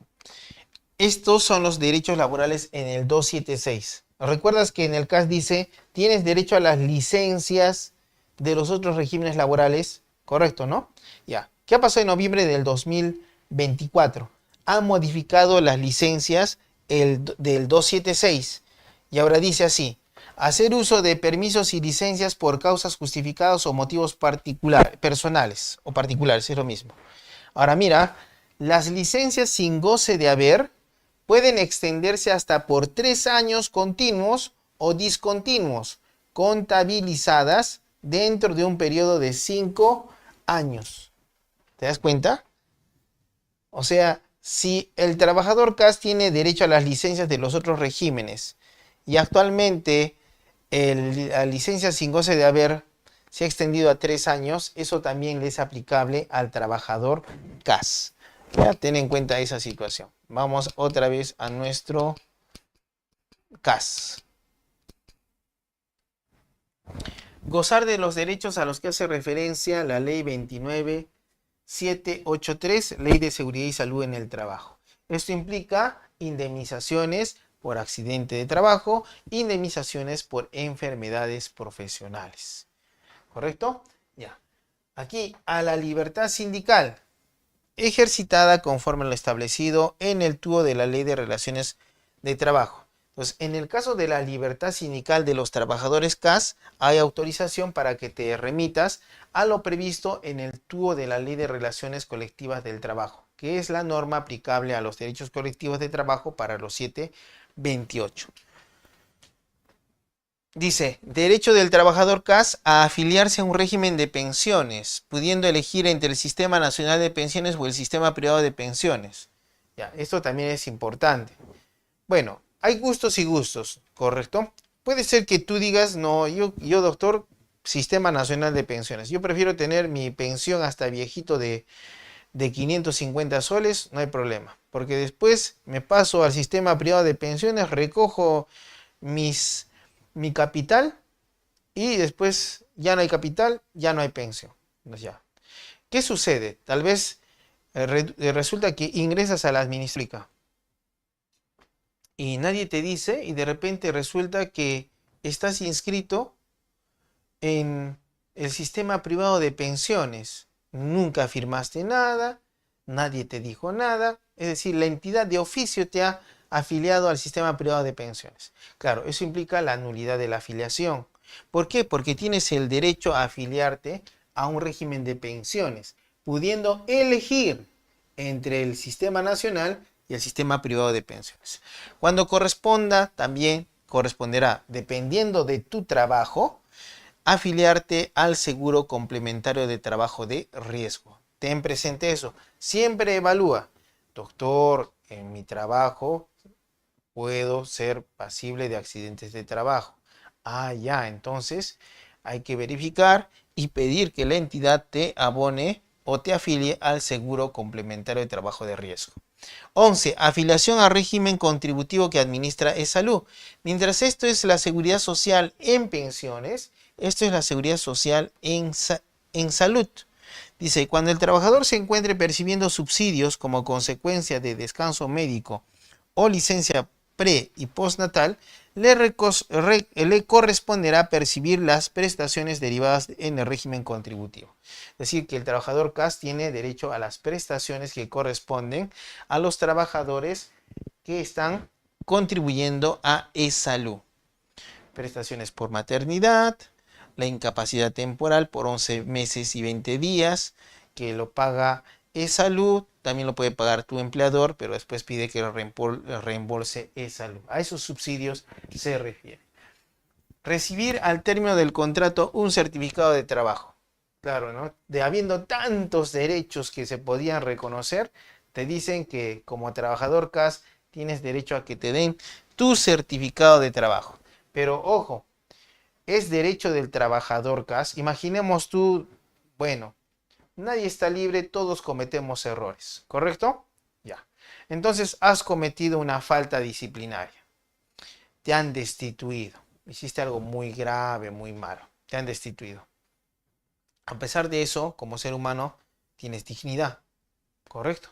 estos son los derechos laborales en el 276. ¿Recuerdas que en el CAS dice, tienes derecho a las licencias de los otros regímenes laborales? Correcto, ¿no? Ya. ¿Qué ha pasado en noviembre del 2024? Han modificado las licencias del 276 y ahora dice así: hacer uso de permisos y licencias por causas justificadas o motivos personales o particulares, es lo mismo. Ahora mira, Las licencias sin goce de haber pueden extenderse hasta por 3 años continuos o discontinuos, contabilizadas dentro de un periodo de 5 años. ¿Te das cuenta? O sea, si el trabajador CAS tiene derecho a las licencias de los otros regímenes y actualmente la licencia sin goce de haber se ha extendido a 3 años, eso también le es aplicable al trabajador CAS. Ya, ten en cuenta esa situación. Vamos otra vez a nuestro CAS. Gozar de los derechos a los que hace referencia la ley 29783, Ley de Seguridad y Salud en el Trabajo. Esto implica indemnizaciones por accidente de trabajo, indemnizaciones por enfermedades profesionales. ¿Correcto? Ya. Aquí, a la libertad sindical, ejercitada conforme a lo establecido en el TUO de la Ley de Relaciones de Trabajo. Entonces, en el caso de la libertad sindical de los trabajadores CAS, hay autorización para que te remitas a lo previsto en el TUO de la Ley de Relaciones Colectivas del Trabajo, que es la norma aplicable a los derechos colectivos de trabajo para los 728. Dice, derecho del trabajador CAS a afiliarse a un régimen de pensiones, pudiendo elegir entre el Sistema Nacional de Pensiones o el Sistema Privado de Pensiones. Ya, esto también es importante. Bueno, hay gustos y gustos, ¿correcto? Puede ser que tú digas, no, yo doctor, Sistema Nacional de Pensiones. Yo prefiero tener mi pensión hasta viejito de 550 soles, no hay problema. Porque después me paso al Sistema Privado de Pensiones, recojo mi capital y después ya no hay capital, ya no hay pensión. Ya. ¿Qué sucede? Tal vez resulta que ingresas a la administración y nadie te dice y de repente resulta que estás inscrito en el sistema privado de pensiones. Nunca firmaste nada, nadie te dijo nada, es decir, la entidad de oficio te ha afiliado al sistema privado de pensiones. Claro, eso implica la nulidad de la afiliación. ¿Por qué? Porque tienes el derecho a afiliarte a un régimen de pensiones, pudiendo elegir entre el sistema nacional y el sistema privado de pensiones. Cuando corresponda, también corresponderá, dependiendo de tu trabajo, afiliarte al seguro complementario de trabajo de riesgo. Ten presente eso. Siempre evalúa, doctor, en mi trabajo puedo ser pasible de accidentes de trabajo. Ya, entonces hay que verificar y pedir que la entidad te abone o te afilie al seguro complementario de trabajo de riesgo. 11. Afiliación al régimen contributivo que administra eSalud. Mientras esto es la seguridad social en pensiones, esto es la seguridad social en salud. Dice, cuando el trabajador se encuentre percibiendo subsidios como consecuencia de descanso médico o licencia pre y postnatal, le corresponderá percibir las prestaciones derivadas en el régimen contributivo. Es decir, que el trabajador CAS tiene derecho a las prestaciones que corresponden a los trabajadores que están contribuyendo a eSalud. Prestaciones por maternidad, la incapacidad temporal por 11 meses y 20 días, que lo paga eSalud, también lo puede pagar tu empleador, pero después pide que lo reembolse eSalud. A esos subsidios se refiere. Recibir al término del contrato un certificado de trabajo. Claro, ¿no? Habiendo tantos derechos que se podían reconocer, te dicen que como trabajador CAS tienes derecho a que te den tu certificado de trabajo. Pero ojo, es derecho del trabajador CAS. Imaginemos tú, bueno, nadie está libre, todos cometemos errores, ¿correcto? Ya. Entonces has cometido una falta disciplinaria. Te han destituido. Hiciste algo muy grave, muy malo. Te han destituido. A pesar de eso, como ser humano, tienes dignidad, ¿correcto?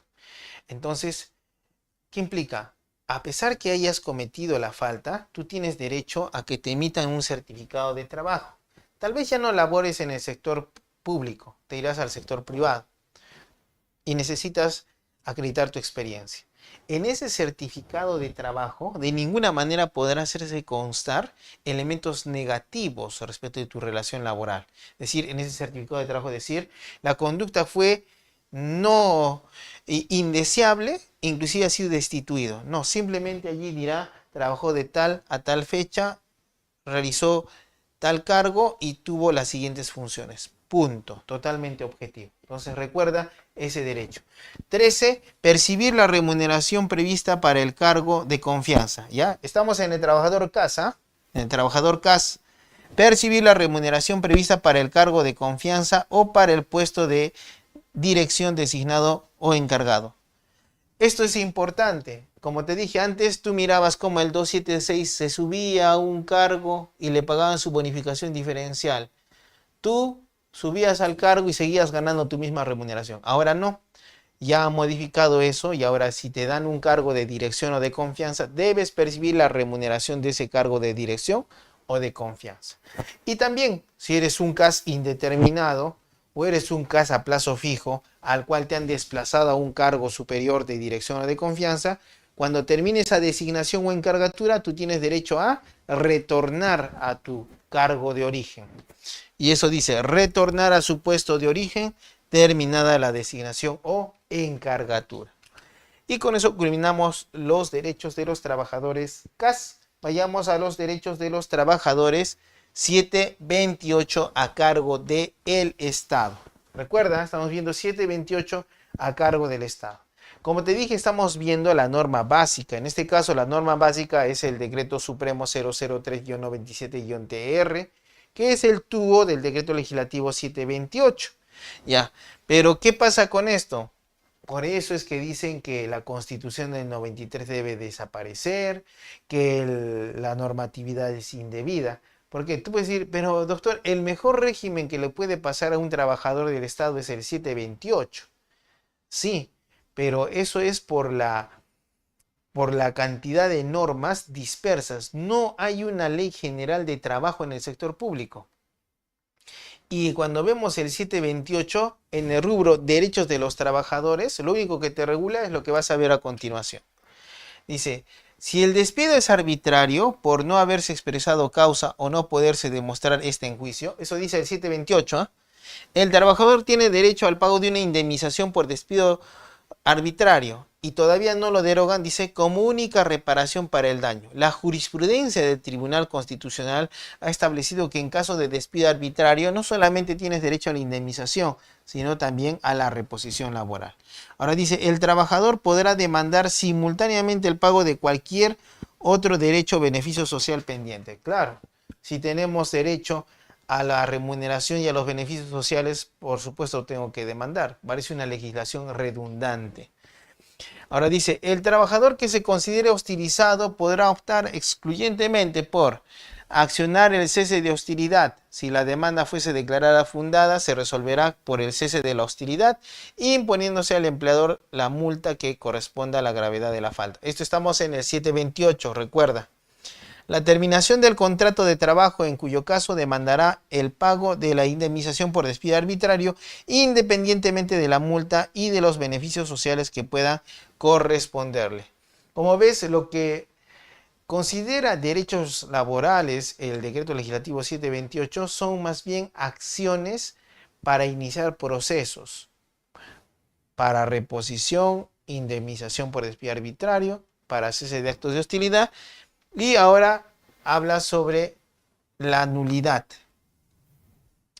Entonces, ¿qué implica? A pesar que hayas cometido la falta, tú tienes derecho a que te emitan un certificado de trabajo. Tal vez ya no labores en el sector público, te irás al sector privado y necesitas acreditar tu experiencia. En ese certificado de trabajo, de ninguna manera podrá hacerse constar elementos negativos respecto de tu relación laboral. Es decir, en ese certificado de trabajo, decir, la conducta fue no indeseable, inclusive ha sido destituido. No, simplemente allí dirá, trabajó de tal a tal fecha, realizó tal cargo y tuvo las siguientes funciones. Punto, totalmente objetivo. Entonces recuerda ese derecho. 13. Percibir la remuneración prevista para el cargo de confianza. ¿Ya? Estamos en el trabajador CAS. En el trabajador CAS. Percibir la remuneración prevista para el cargo de confianza o para el puesto de dirección designado o encargado. Esto es importante. Como te dije antes, tú mirabas cómo el 276 se subía a un cargo y le pagaban su bonificación diferencial. Tú subías al cargo y seguías ganando tu misma remuneración. Ahora no. Ya ha modificado eso y ahora si te dan un cargo de dirección o de confianza, debes percibir la remuneración de ese cargo de dirección o de confianza. Y también, si eres un CAS indeterminado o eres un CAS a plazo fijo al cual te han desplazado a un cargo superior de dirección o de confianza, cuando termine esa designación o encargatura, tú tienes derecho a retornar a tu cargo de origen. Y eso dice, retornar a su puesto de origen terminada la designación o encargatura. Y con eso culminamos los derechos de los trabajadores CAS. Vayamos a los derechos de los trabajadores 728 a cargo del Estado. Recuerda, estamos viendo 728 a cargo del Estado. Como te dije, estamos viendo la norma básica. En este caso, la norma básica es el Decreto Supremo 003-97-TR, que es el tubo del Decreto Legislativo 728. Ya, pero ¿qué pasa con esto? Por eso es que dicen que la Constitución del 93 debe desaparecer, que la normatividad es indebida. Porque tú puedes decir, pero doctor, el mejor régimen que le puede pasar a un trabajador del Estado es el 728. Sí, pero eso es por la cantidad de normas dispersas. No hay una ley general de trabajo en el sector público. Y cuando vemos el 728 en el rubro derechos de los trabajadores, lo único que te regula es lo que vas a ver a continuación. Dice, si el despido es arbitrario por no haberse expresado causa o no poderse demostrar este en juicio, eso dice el 728, el trabajador tiene derecho al pago de una indemnización por despido arbitrario y todavía no lo derogan, dice, como única reparación para el daño. La jurisprudencia del Tribunal Constitucional ha establecido que en caso de despido arbitrario no solamente tienes derecho a la indemnización, sino también a la reposición laboral. Ahora dice, el trabajador podrá demandar simultáneamente el pago de cualquier otro derecho o beneficio social pendiente. Claro, si tenemos derecho a la remuneración y a los beneficios sociales, por supuesto tengo que demandar. Parece una legislación redundante. Ahora dice, el trabajador que se considere hostilizado podrá optar excluyentemente por accionar el cese de hostilidad. Si la demanda fuese declarada fundada, se resolverá por el cese de la hostilidad, imponiéndose al empleador la multa que corresponda a la gravedad de la falta. Esto estamos en el 728, recuerda. La terminación del contrato de trabajo, en cuyo caso demandará el pago de la indemnización por despido arbitrario, independientemente de la multa y de los beneficios sociales que puedan corresponderle. Como ves, lo que considera derechos laborales el Decreto Legislativo 728 son más bien acciones para iniciar procesos, para reposición, indemnización por despido arbitrario, para cese de actos de hostilidad. Y ahora habla sobre la nulidad.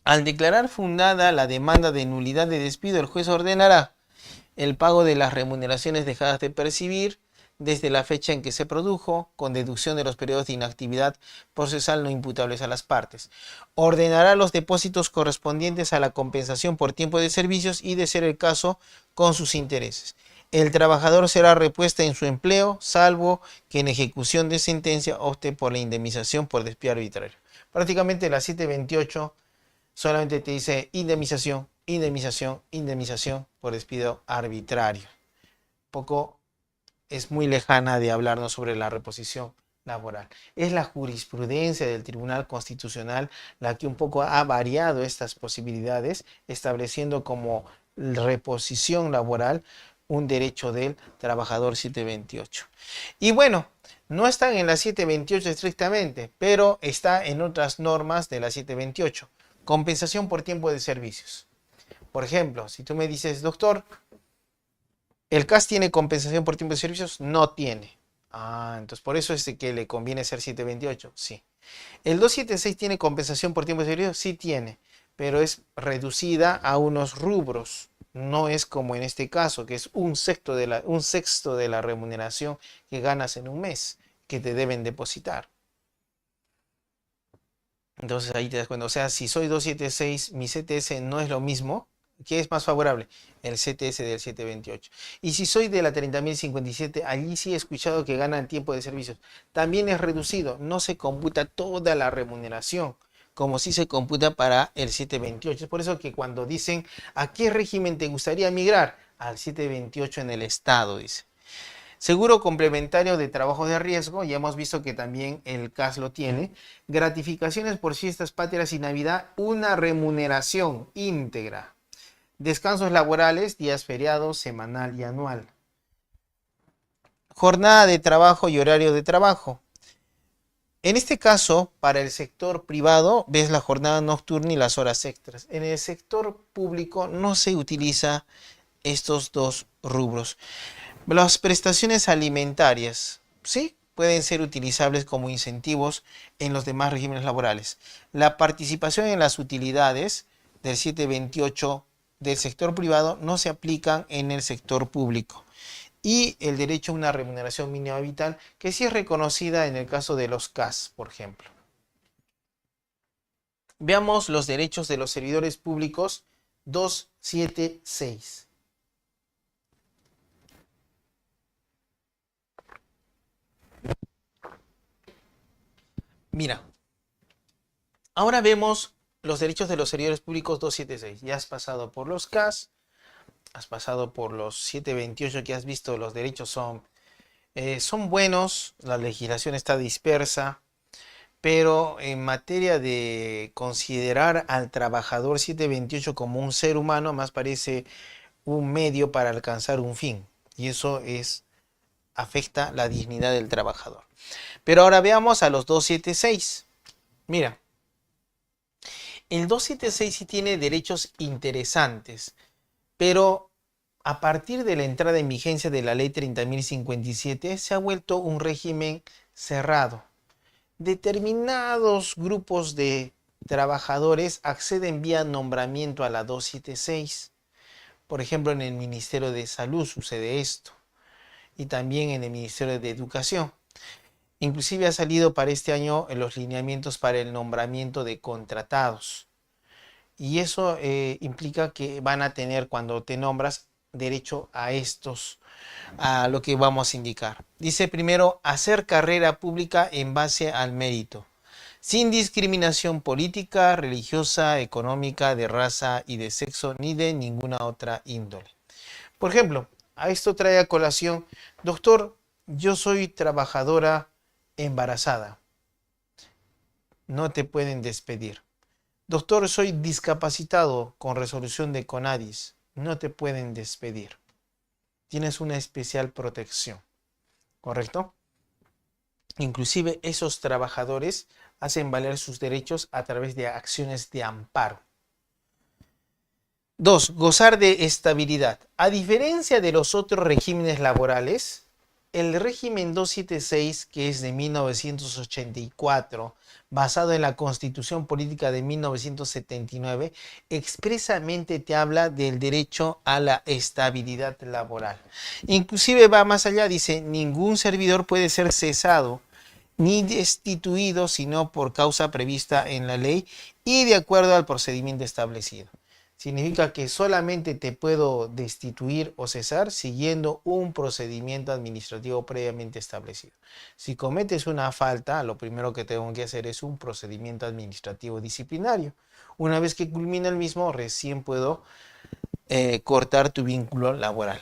Al declarar fundada la demanda de nulidad de despido, el juez ordenará el pago de las remuneraciones dejadas de percibir desde la fecha en que se produjo, con deducción de los periodos de inactividad procesal no imputables a las partes. Ordenará los depósitos correspondientes a la compensación por tiempo de servicios y, de ser el caso, con sus intereses. El trabajador será repuesto en su empleo, salvo que en ejecución de sentencia opte por la indemnización por despido arbitrario. Prácticamente la 728 solamente te dice indemnización, indemnización, indemnización por despido arbitrario. Es muy lejana de hablarnos sobre la reposición laboral. Es la jurisprudencia del Tribunal Constitucional la que un poco ha variado estas posibilidades, estableciendo como reposición laboral un derecho del trabajador 728. Y bueno, no están en la 728 estrictamente, pero está en otras normas de la 728. Compensación por tiempo de servicios. Por ejemplo, si tú me dices, doctor, ¿el CAS tiene compensación por tiempo de servicios? No tiene. Ah, entonces por eso es de que le conviene ser 728. Sí. ¿El 276 tiene compensación por tiempo de servicio? Sí tiene, pero es reducida a unos rubros. No es como en este caso, que es un sexto de la remuneración que ganas en un mes, que te deben depositar. Entonces ahí te das cuenta. O sea, si soy 276, mi CTS no es lo mismo. ¿Qué es más favorable? El CTS del 728. Y si soy de la 30.057, allí sí he escuchado que ganan tiempo de servicios. También es reducido. No se computa toda la remuneración, como si se computa para el 728. Es por eso que cuando dicen, ¿a qué régimen te gustaría migrar? Al 728 en el Estado, dice. Seguro complementario de trabajo de riesgo, ya hemos visto que también el CAS lo tiene. Gratificaciones por fiestas patrias y Navidad, una remuneración íntegra. Descansos laborales, días feriados, semanal y anual. Jornada de trabajo y horario de trabajo. En este caso, para el sector privado, ves la jornada nocturna y las horas extras. En el sector público no se utiliza estos dos rubros. Las prestaciones alimentarias, sí, pueden ser utilizables como incentivos en los demás regímenes laborales. La participación en las utilidades del 728 del sector privado no se aplican en el sector público. Y el derecho a una remuneración mínima vital, que sí es reconocida en el caso de los CAS, por ejemplo. Veamos los derechos de los servidores públicos 276. Mira, ahora vemos los derechos de los servidores públicos 276. Ya has pasado por los CAS, has pasado por los 728 que has visto, los derechos son buenos, la legislación está dispersa, pero en materia de considerar al trabajador 728 como un ser humano, más parece un medio para alcanzar un fin. Y eso afecta la dignidad del trabajador. Pero ahora veamos a los 276. Mira, el 276 sí tiene derechos interesantes, pero a partir de la entrada en vigencia de la ley 30.057 se ha vuelto un régimen cerrado. Determinados grupos de trabajadores acceden vía nombramiento a la 276. Por ejemplo, en el Ministerio de Salud sucede esto, y también en el Ministerio de Educación. Inclusive ha salido para este año los lineamientos para el nombramiento de contratados. Y eso implica que van a tener, cuando te nombras, derecho a lo que vamos a indicar. Dice primero, hacer carrera pública en base al mérito, sin discriminación política, religiosa, económica, de raza y de sexo, ni de ninguna otra índole. Por ejemplo, a esto trae a colación, doctor, yo soy trabajadora embarazada, no te pueden despedir. Doctor, soy discapacitado con resolución de CONADIS, no te pueden despedir. Tienes una especial protección, ¿correcto? Inclusive esos trabajadores hacen valer sus derechos a través de acciones de amparo. 2. Gozar de estabilidad. A diferencia de los otros regímenes laborales, el régimen 276, que es de 1984, basado en la Constitución Política de 1979, expresamente te habla del derecho a la estabilidad laboral. Inclusive va más allá, dice, ningún servidor puede ser cesado ni destituido sino por causa prevista en la ley y de acuerdo al procedimiento establecido. Significa que solamente te puedo destituir o cesar siguiendo un procedimiento administrativo previamente establecido. Si cometes una falta, lo primero que tengo que hacer es un procedimiento administrativo disciplinario. Una vez que culmina el mismo, recién puedo cortar tu vínculo laboral.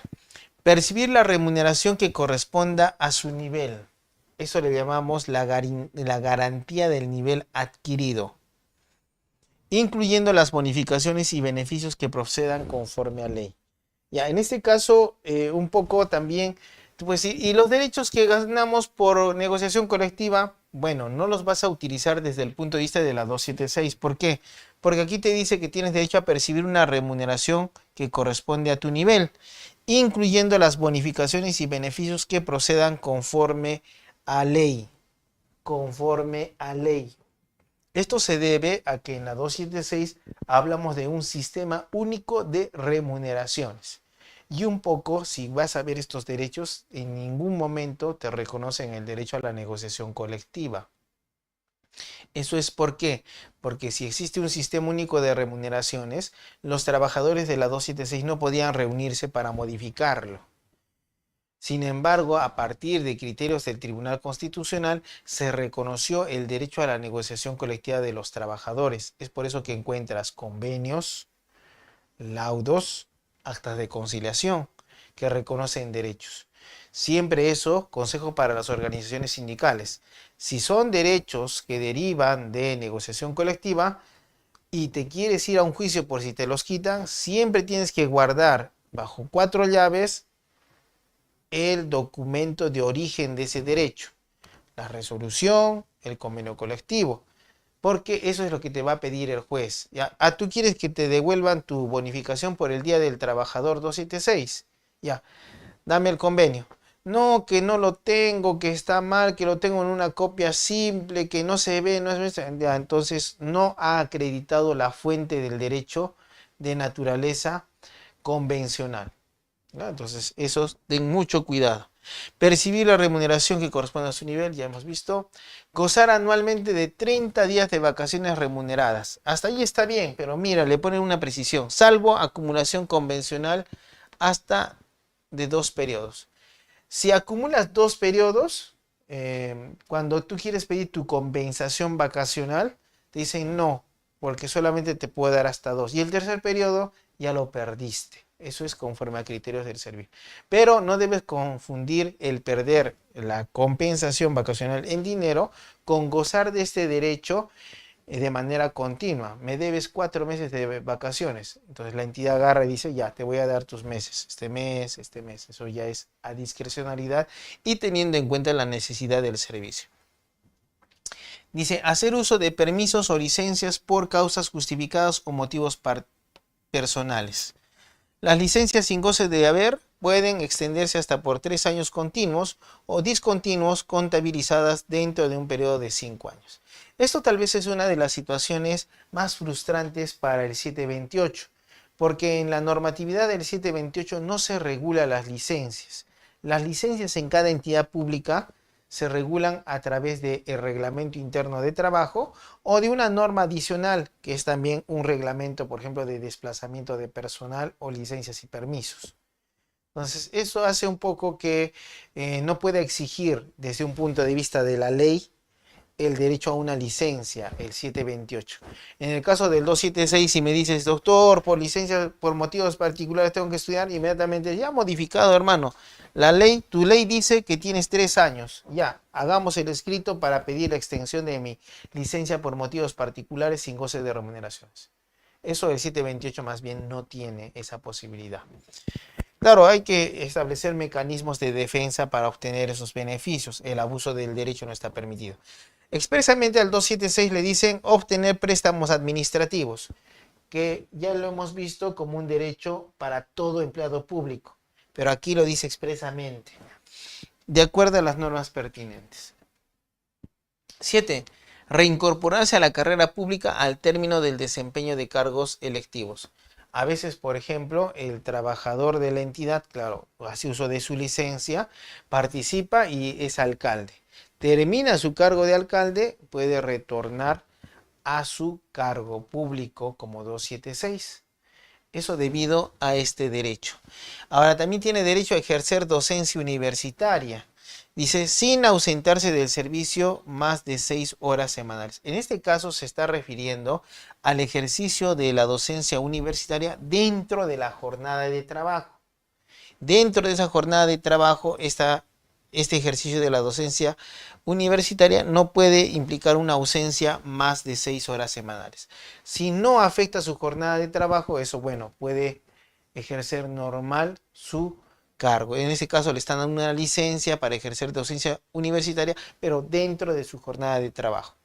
Percibir la remuneración que corresponda a su nivel. Eso le llamamos la garantía del nivel adquirido, incluyendo las bonificaciones y beneficios que procedan conforme a ley. Ya, en este caso, un poco también, pues, y los derechos que ganamos por negociación colectiva, Bueno, no los vas a utilizar desde el punto de vista de la 276. ¿Por qué? Porque aquí te dice que tienes derecho a percibir una remuneración que corresponde a tu nivel, incluyendo las bonificaciones y beneficios que procedan conforme a ley. Conforme a ley. Esto se debe a que en la 276 hablamos de un sistema único de remuneraciones. Y un poco, si vas a ver estos derechos, en ningún momento te reconocen el derecho a la negociación colectiva. ¿Eso es por qué? Porque si existe un sistema único de remuneraciones, los trabajadores de la 276 no podían reunirse para modificarlo. Sin embargo, a partir de criterios del Tribunal Constitucional, se reconoció el derecho a la negociación colectiva de los trabajadores. Es por eso que encuentras convenios, laudos, actas de conciliación que reconocen derechos. Siempre eso, consejo para las organizaciones sindicales. Si son derechos que derivan de negociación colectiva y te quieres ir a un juicio por si te los quitan, siempre tienes que guardar bajo 4 llaves el documento de origen de ese derecho, la resolución, el convenio colectivo, porque eso es lo que te va a pedir el juez. ¿Ya? Ah, tú quieres que te devuelvan tu bonificación por el Día del Trabajador 276. Ya, dame el convenio. No, que no lo tengo, que está mal, que lo tengo en una copia simple, que no se ve, no es... Ya, entonces no ha acreditado la fuente del derecho de naturaleza convencional. ¿No? Entonces, esos den mucho cuidado. Percibir la remuneración que corresponde a su nivel, ya hemos visto. Gozar anualmente de 30 días de vacaciones remuneradas. Hasta ahí está bien, pero mira, le ponen una precisión. Salvo acumulación convencional hasta de 2 periodos. Si acumulas 2 periodos, cuando tú quieres pedir tu compensación vacacional, te dicen no, porque solamente te puede dar hasta 2. Y el tercer periodo ya lo perdiste. Eso es conforme a criterios del servicio. Pero no debes confundir el perder la compensación vacacional en dinero con gozar de este derecho de manera continua. Me debes 4 meses de vacaciones. Entonces la entidad agarra y dice, ya, te voy a dar tus meses. Este mes, este mes. Eso ya es a discrecionalidad y teniendo en cuenta la necesidad del servicio. Dice, hacer uso de permisos o licencias por causas justificadas o motivos personales. Las licencias sin goce de haber pueden extenderse hasta por 3 años continuos o discontinuos contabilizadas dentro de un periodo de 5 años. Esto tal vez es una de las situaciones más frustrantes para el 728, porque en la normatividad del 728 no se regula las licencias. Las licencias en cada entidad pública se regulan a través del reglamento interno de trabajo o de una norma adicional que es también un reglamento, por ejemplo, de desplazamiento de personal o licencias y permisos. Entonces, eso hace un poco que no pueda exigir desde un punto de vista de la ley el derecho a una licencia, el 728. En el caso del 276, si me dices, doctor, por licencia, por motivos particulares tengo que estudiar, inmediatamente, ya modificado, hermano. La ley, tu ley dice que tienes 3 años. Ya, hagamos el escrito para pedir la extensión de mi licencia por motivos particulares sin goce de remuneraciones. Eso el 728 más bien no tiene esa posibilidad. Claro, hay que establecer mecanismos de defensa para obtener esos beneficios. El abuso del derecho no está permitido. Expresamente al 276 le dicen obtener préstamos administrativos, que ya lo hemos visto como un derecho para todo empleado público, pero aquí lo dice expresamente, de acuerdo a las normas pertinentes. 7. Reincorporarse a la carrera pública al término del desempeño de cargos electivos. A veces, por ejemplo, el trabajador de la entidad, claro, hace uso de su licencia, participa y es alcalde. Termina su cargo de alcalde, puede retornar a su cargo público como 276. Eso debido a este derecho. Ahora también tiene derecho a ejercer docencia universitaria. Dice, sin ausentarse del servicio más de 6 horas semanales. En este caso se está refiriendo al ejercicio de la docencia universitaria dentro de la jornada de trabajo. Dentro de esa jornada de trabajo este ejercicio de la docencia universitaria no puede implicar una ausencia más de 6 horas semanales. Si no afecta su jornada de trabajo, eso, bueno, puede ejercer normal su cargo. En ese caso le están dando una licencia para ejercer docencia universitaria, pero dentro de su jornada de trabajo.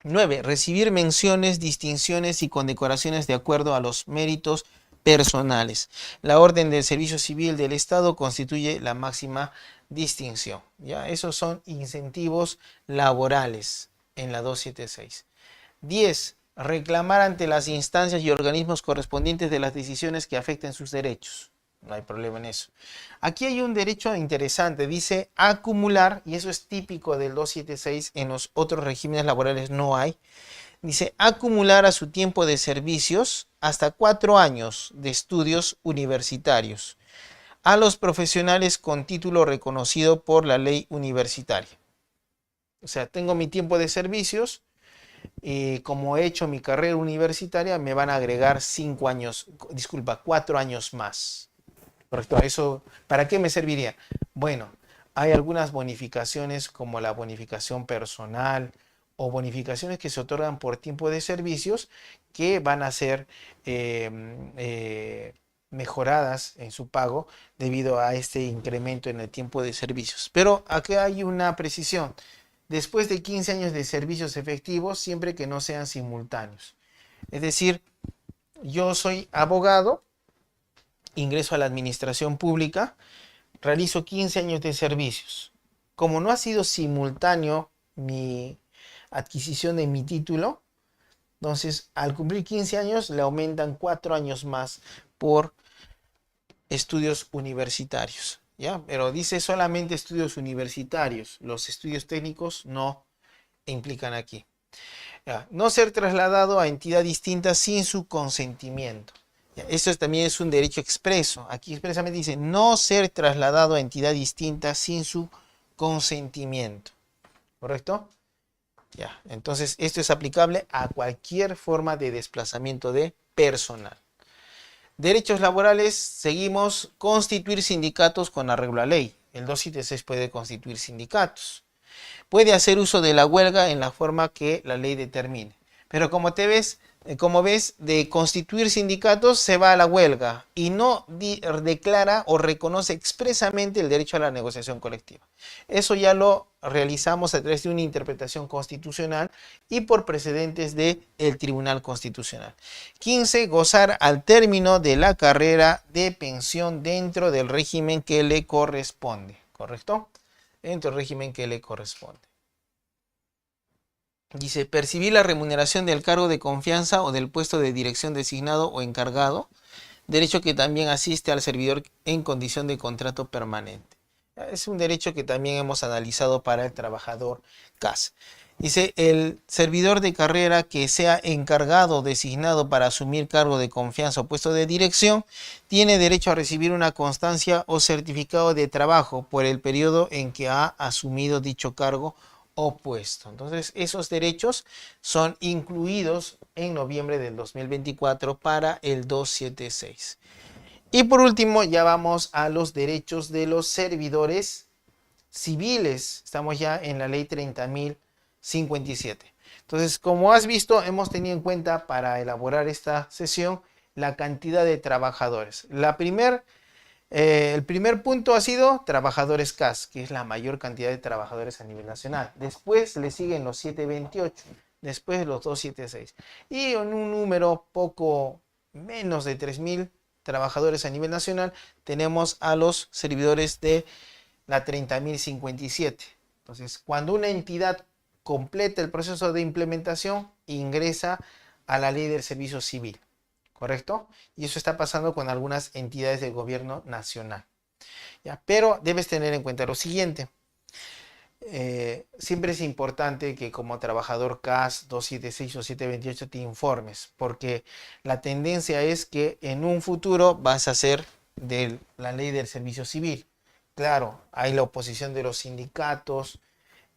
9. Recibir menciones, distinciones y condecoraciones de acuerdo a los méritos personales. La Orden del Servicio Civil del Estado constituye la máxima distinción. ¿Ya? Esos son incentivos laborales en la 276. 10. Reclamar ante las instancias y organismos correspondientes de las decisiones que afecten sus derechos. No hay problema en eso. Aquí hay un derecho interesante, dice acumular, y eso es típico del 276, en los otros regímenes laborales no hay. Dice acumular a su tiempo de servicios hasta 4 años de estudios universitarios a los profesionales con título reconocido por la ley universitaria. O sea, tengo mi tiempo de servicios y como he hecho mi carrera universitaria me van a agregar 4 años más. Correcto, eso, ¿para qué me serviría? Bueno, hay algunas bonificaciones como la bonificación personal o bonificaciones que se otorgan por tiempo de servicios que van a ser mejoradas en su pago debido a este incremento en el tiempo de servicios. Pero aquí hay una precisión. Después de 15 años de servicios efectivos, siempre que no sean simultáneos. Es decir, yo soy abogado, ingreso a la administración pública, realizo 15 años de servicios. Como no ha sido simultáneo mi adquisición de mi título, entonces al cumplir 15 años le aumentan 4 años más por estudios universitarios. ¿Ya? Pero dice solamente estudios universitarios. Los estudios técnicos no implican aquí. ¿Ya? No ser trasladado a entidad distinta sin su consentimiento. Esto también es un derecho expreso. Aquí expresamente dice no ser trasladado a entidad distinta sin su consentimiento. ¿Correcto? Ya. Entonces esto es aplicable a cualquier forma de desplazamiento de personal. Derechos laborales, seguimos, constituir sindicatos con arreglo a ley. El 276 puede constituir sindicatos. Puede hacer uso de la huelga en la forma que la ley determine. Pero como ves, de constituir sindicatos se va a la huelga y no declara o reconoce expresamente el derecho a la negociación colectiva. Eso ya lo realizamos a través de una interpretación constitucional y por precedentes del Tribunal Constitucional. 15. Gozar al término de la carrera de pensión dentro del régimen que le corresponde. ¿Correcto? Dentro del régimen que le corresponde. Dice, percibir la remuneración del cargo de confianza o del puesto de dirección designado o encargado, derecho que también asiste al servidor en condición de contrato permanente. Es un derecho que también hemos analizado para el trabajador CAS. Dice, el servidor de carrera que sea encargado o designado para asumir cargo de confianza o puesto de dirección, tiene derecho a recibir una constancia o certificado de trabajo por el periodo en que ha asumido dicho cargo opuesto. Entonces, esos derechos son incluidos en noviembre del 2024 para el 276. Y por último, ya vamos a los derechos de los servidores civiles. Estamos ya en la ley 30.057. Entonces, como has visto, hemos tenido en cuenta para elaborar esta sesión la cantidad de trabajadores. El primer punto ha sido trabajadores CAS, que es la mayor cantidad de trabajadores a nivel nacional. Después le siguen los 728, después los 276. Y en un número poco menos de 3.000 trabajadores a nivel nacional, tenemos a los servidores de la 30.057. Entonces, cuando una entidad completa el proceso de implementación, ingresa a la ley del servicio civil. ¿Correcto? Y eso está pasando con algunas entidades del gobierno nacional. ¿Ya? Pero debes tener en cuenta lo siguiente. Siempre es importante que como trabajador CAS 276 o 728 te informes, porque la tendencia es que en un futuro vas a hacer de la ley del servicio civil. Claro, hay la oposición de los sindicatos,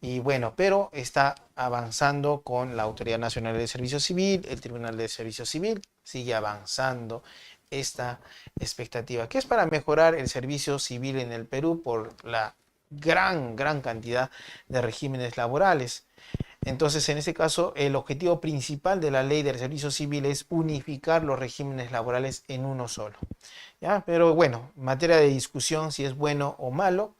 y bueno, pero está avanzando con la Autoridad Nacional del Servicio Civil, el Tribunal del Servicio Civil, sigue avanzando esta expectativa, que es para mejorar el servicio civil en el Perú por la gran cantidad de regímenes laborales. Entonces, en este caso, el objetivo principal de la ley del servicio civil es unificar los regímenes laborales en uno solo. ¿Ya? Pero bueno, materia de discusión si es bueno o malo.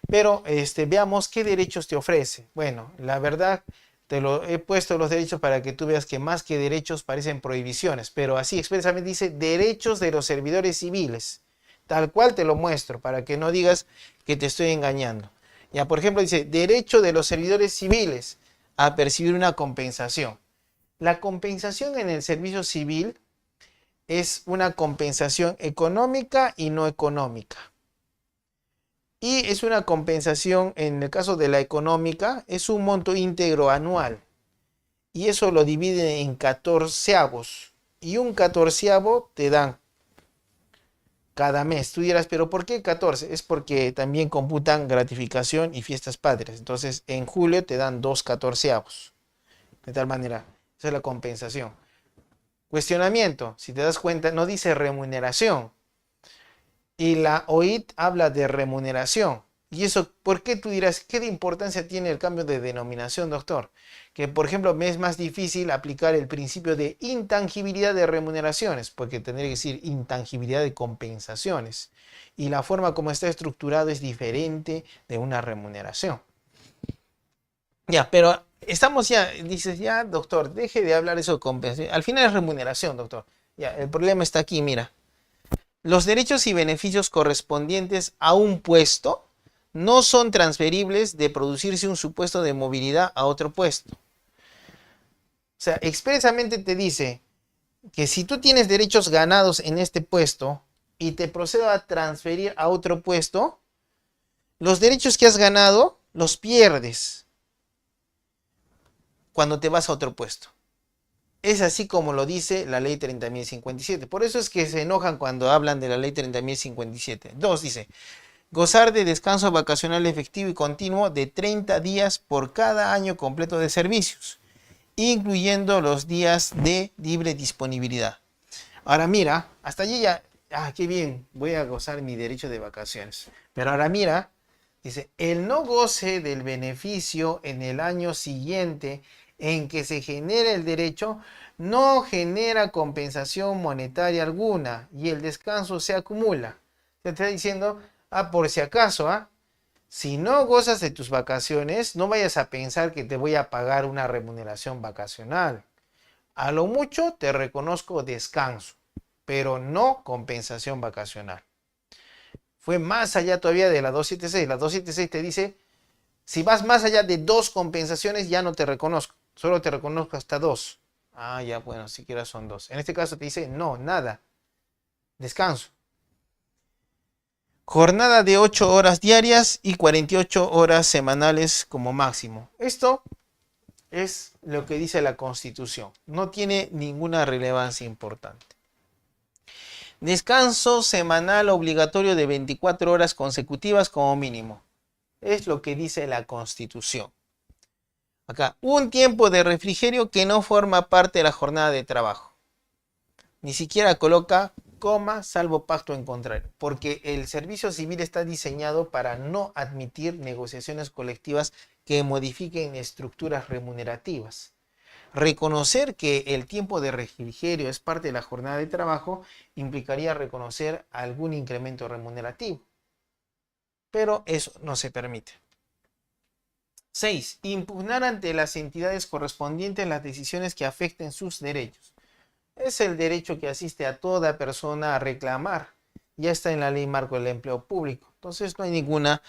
Pero veamos qué derechos te ofrece. Bueno, la verdad, te lo he puesto los derechos para que tú veas que más que derechos parecen prohibiciones. Pero así expresamente dice derechos de los servidores civiles. Tal cual te lo muestro para que no digas que te estoy engañando. Ya, por ejemplo, dice derecho de los servidores civiles a percibir una compensación. La compensación en el servicio civil es una compensación económica y no económica. Y es una compensación, en el caso de la económica, es un monto íntegro anual. Y eso lo divide en catorceavos. Y un catorceavo te dan cada mes. Tú dirás, ¿pero por qué 14? Es porque también computan gratificación y fiestas patrias. Entonces, en julio te dan 2 catorceavos. De tal manera, esa es la compensación. Cuestionamiento, si te das cuenta, no dice remuneración. Y la OIT habla de remuneración. Y eso, ¿por qué tú dirás, qué de importancia tiene el cambio de denominación, doctor? Que, por ejemplo, me es más difícil aplicar el principio de intangibilidad de remuneraciones, porque tendría que decir intangibilidad de compensaciones. Y la forma como está estructurado es diferente de una remuneración. Ya, pero estamos ya, dices, ya, doctor, deje de hablar eso de compensación. Al final es remuneración, doctor. Ya, el problema está aquí, mira. Los derechos y beneficios correspondientes a un puesto no son transferibles de producirse un supuesto de movilidad a otro puesto. O sea, expresamente te dice que si tú tienes derechos ganados en este puesto y te procedo a transferir a otro puesto, los derechos que has ganado los pierdes cuando te vas a otro puesto. Es así como lo dice la ley 30.057. Por eso es que se enojan cuando hablan de la ley 30.057. 2 dice, gozar de descanso vacacional efectivo y continuo de 30 días por cada año completo de servicios, incluyendo los días de libre disponibilidad. Ahora mira, hasta allí ya, qué bien, voy a gozar mi derecho de vacaciones. Pero ahora mira, dice, el no goce del beneficio en el año siguiente en que se genera el derecho no genera compensación monetaria alguna y el descanso se acumula. Te está diciendo, por si acaso, si no gozas de tus vacaciones, no vayas a pensar que te voy a pagar una remuneración vacacional. A lo mucho te reconozco descanso, pero no compensación vacacional. Fue más allá todavía de la 276. La 276 te dice, si vas más allá de 2 compensaciones, ya no te reconozco. Solo te reconozco hasta 2. Ya, bueno, siquiera son 2. En este caso te dice, no, nada. Descanso. Jornada de 8 horas diarias y 48 horas semanales como máximo. Esto es lo que dice la Constitución. No tiene ninguna relevancia importante. Descanso semanal obligatorio de 24 horas consecutivas como mínimo. Es lo que dice la Constitución. Acá, un tiempo de refrigerio que no forma parte de la jornada de trabajo. Ni siquiera coloca coma, salvo pacto en contrario, porque el servicio civil está diseñado para no admitir negociaciones colectivas que modifiquen estructuras remunerativas. Reconocer que el tiempo de refrigerio es parte de la jornada de trabajo implicaría reconocer algún incremento remunerativo, pero eso no se permite. 6. Impugnar ante las entidades correspondientes las decisiones que afecten sus derechos. Es el derecho que asiste a toda persona a reclamar. Ya está en la ley marco del empleo público. Entonces no hay ninguna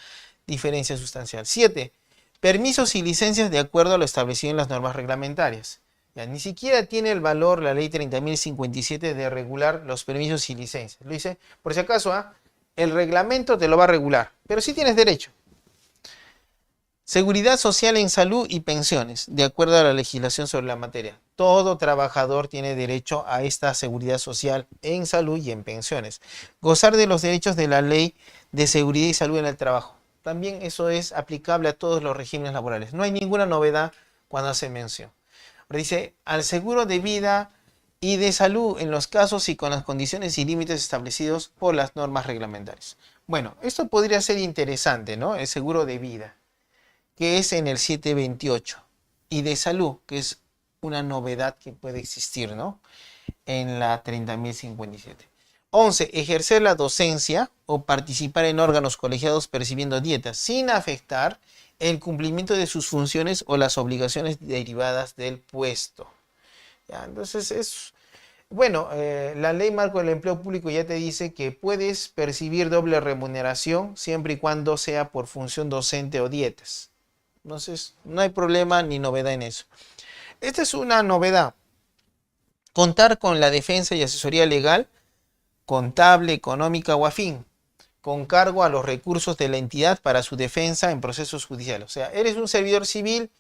diferencia sustancial. 7. Permisos y licencias de acuerdo a lo establecido en las normas reglamentarias. Ya, ni siquiera tiene el valor la ley 30.057 de regular los permisos y licencias. Lo dice, por si acaso, el reglamento te lo va a regular, pero sí tienes derecho. Seguridad social en salud y pensiones, de acuerdo a la legislación sobre la materia. Todo trabajador tiene derecho a esta seguridad social en salud y en pensiones. Gozar de los derechos de la ley de seguridad y salud en el trabajo. También eso es aplicable a todos los regímenes laborales. No hay ninguna novedad cuando hace mención. Ahora dice, al seguro de vida y de salud en los casos y con las condiciones y límites establecidos por las normas reglamentarias. Bueno, esto podría ser interesante, ¿no? El seguro de vida, que es en el 728, y de salud, que es una novedad que puede existir, ¿no? En la 30.057. 11. Ejercer la docencia o participar en órganos colegiados percibiendo dietas sin afectar el cumplimiento de sus funciones o las obligaciones derivadas del puesto. ¿Ya? Entonces es... Bueno, la ley marco del empleo público ya te dice que puedes percibir doble remuneración siempre y cuando sea por función docente o dietas. Entonces, no hay problema ni novedad en eso. Esta es una novedad. Contar con la defensa y asesoría legal, contable, económica o afín, con cargo a los recursos de la entidad para su defensa en procesos judiciales. O sea, eres un servidor civil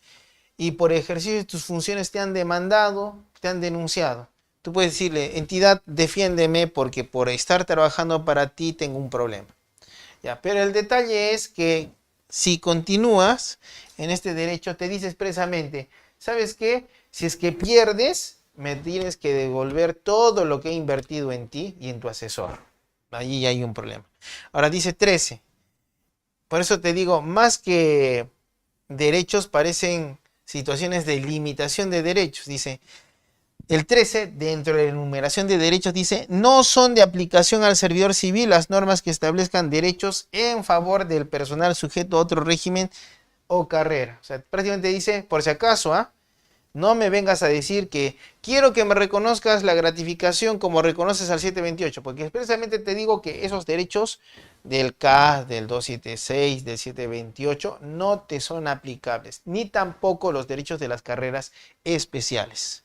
y por ejercicio de tus funciones te han demandado, te han denunciado. Tú puedes decirle, entidad, defiéndeme porque por estar trabajando para ti tengo un problema. Ya, pero el detalle es que si continúas en este derecho, te dice expresamente, ¿sabes qué? Si es que pierdes, me tienes que devolver todo lo que he invertido en ti y en tu asesor. Allí hay un problema. Ahora dice 13. Por eso te digo, más que derechos parecen situaciones de limitación de derechos. Dice, el 13, dentro de la enumeración de derechos, dice, no son de aplicación al servidor civil las normas que establezcan derechos en favor del personal sujeto a otro régimen o carrera. O sea, prácticamente dice, por si acaso, no me vengas a decir que quiero que me reconozcas la gratificación como reconoces al 728, porque expresamente te digo que esos derechos del CAS, del 276, del 728, no te son aplicables, ni tampoco los derechos de las carreras especiales.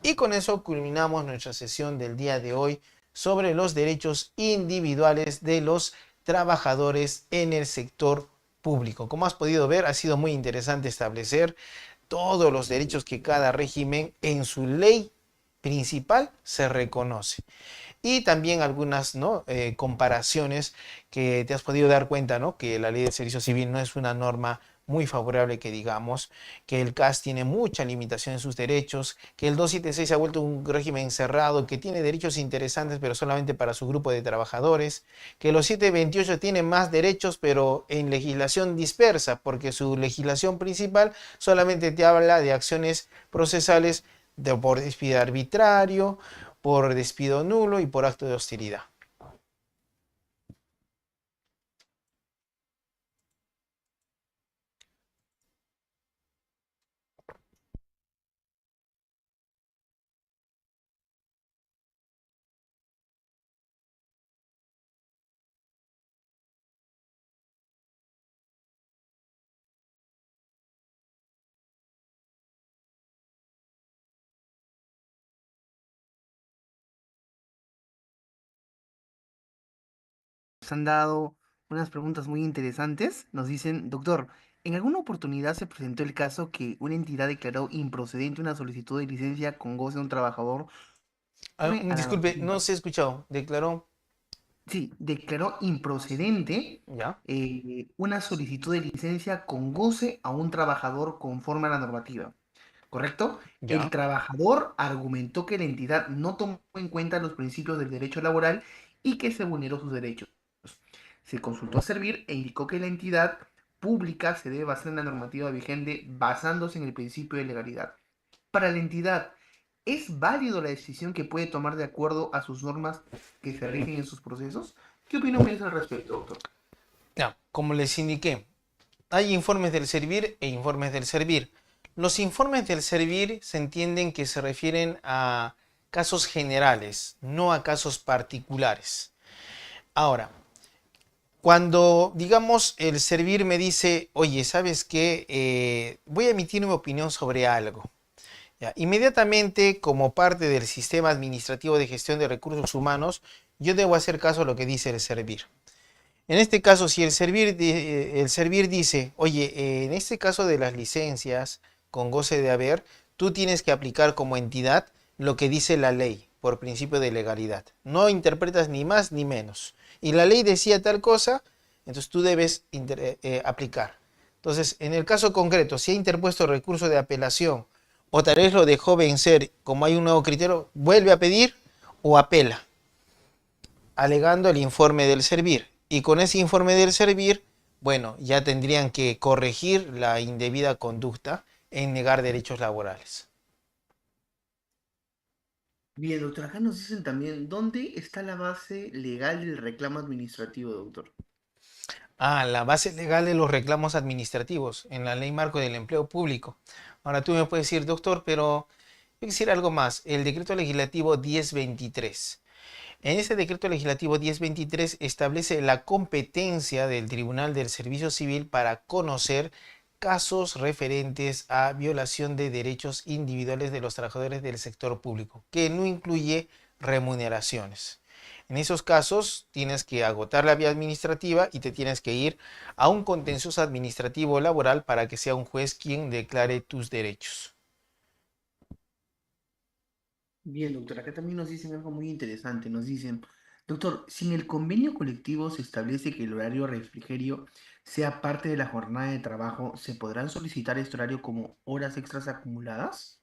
Y con eso culminamos nuestra sesión del día de hoy sobre los derechos individuales de los trabajadores en el sector público. Como has podido ver, ha sido muy interesante establecer todos los derechos que cada régimen en su ley principal se reconoce. Y también algunas, ¿no? Comparaciones que te has podido dar cuenta, ¿no? Que la ley de servicio civil no es una norma muy favorable, que digamos, que el CAS tiene mucha limitación en sus derechos, que el 276 se ha vuelto un régimen cerrado, que tiene derechos interesantes pero solamente para su grupo de trabajadores, que los 728 tienen más derechos pero en legislación dispersa, porque su legislación principal solamente te habla de acciones procesales por despido arbitrario, por despido nulo y por acto de hostilidad. Nos han dado unas preguntas muy interesantes. Nos dicen, doctor, ¿en alguna oportunidad se presentó el caso que una entidad declaró improcedente una solicitud de licencia con goce de un trabajador conforme a la Disculpe, no normativa? se ha escuchado. Declaró. Sí, declaró improcedente ¿Ya? una solicitud de licencia con goce a un trabajador conforme a la normativa. ¿Correcto? El ¿Ya? trabajador argumentó que la entidad no tomó en cuenta los principios del derecho laboral y que se vulneró sus derechos. Se consultó a Servir e indicó que la entidad pública se debe basar en la normativa vigente basándose en el principio de legalidad. Para la entidad, ¿es válido la decisión que puede tomar de acuerdo a sus normas que se rigen en sus procesos? ¿Qué opinión merece al respecto, doctor? Ya, como les indiqué, hay informes del Servir e informes del Servir. Los informes del Servir se entienden que se refieren a casos generales, no a casos particulares. Ahora, cuando, digamos, el Servir me dice, oye, ¿sabes qué? Voy a emitir mi opinión sobre algo. Ya, inmediatamente, como parte del sistema administrativo de gestión de recursos humanos, yo debo hacer caso a lo que dice el Servir. En este caso, si el servir dice, oye, en este caso de las licencias con goce de haber, tú tienes que aplicar como entidad lo que dice la ley por principio de legalidad. No interpretas ni más ni menos. Y la ley decía tal cosa, entonces tú debes aplicar. Entonces, en el caso concreto, si ha interpuesto recurso de apelación o tal vez lo dejó vencer, como hay un nuevo criterio, vuelve a pedir o apela alegando el informe del servir. Y con ese informe del servir, bueno, ya tendrían que corregir la indebida conducta en negar derechos laborales. Bien, doctor, acá nos dicen también, ¿dónde está la base legal del reclamo administrativo, doctor? Ah, la base legal de los reclamos administrativos en la Ley Marco del Empleo Público. Ahora tú me puedes decir, doctor, pero yo quisiera algo más. El decreto legislativo 1023. En ese decreto legislativo 1023 establece la competencia del Tribunal del Servicio Civil para conocer casos referentes a violación de derechos individuales de los trabajadores del sector público, que no incluye remuneraciones. En esos casos tienes que agotar la vía administrativa y te tienes que ir a un contencioso administrativo laboral para que sea un juez quien declare tus derechos. Bien, doctor, acá también nos dicen algo muy interesante. Nos dicen, doctor, si en el convenio colectivo se establece que el horario refrigerio sea parte de la jornada de trabajo, ¿se podrán solicitar este horario como horas extras acumuladas?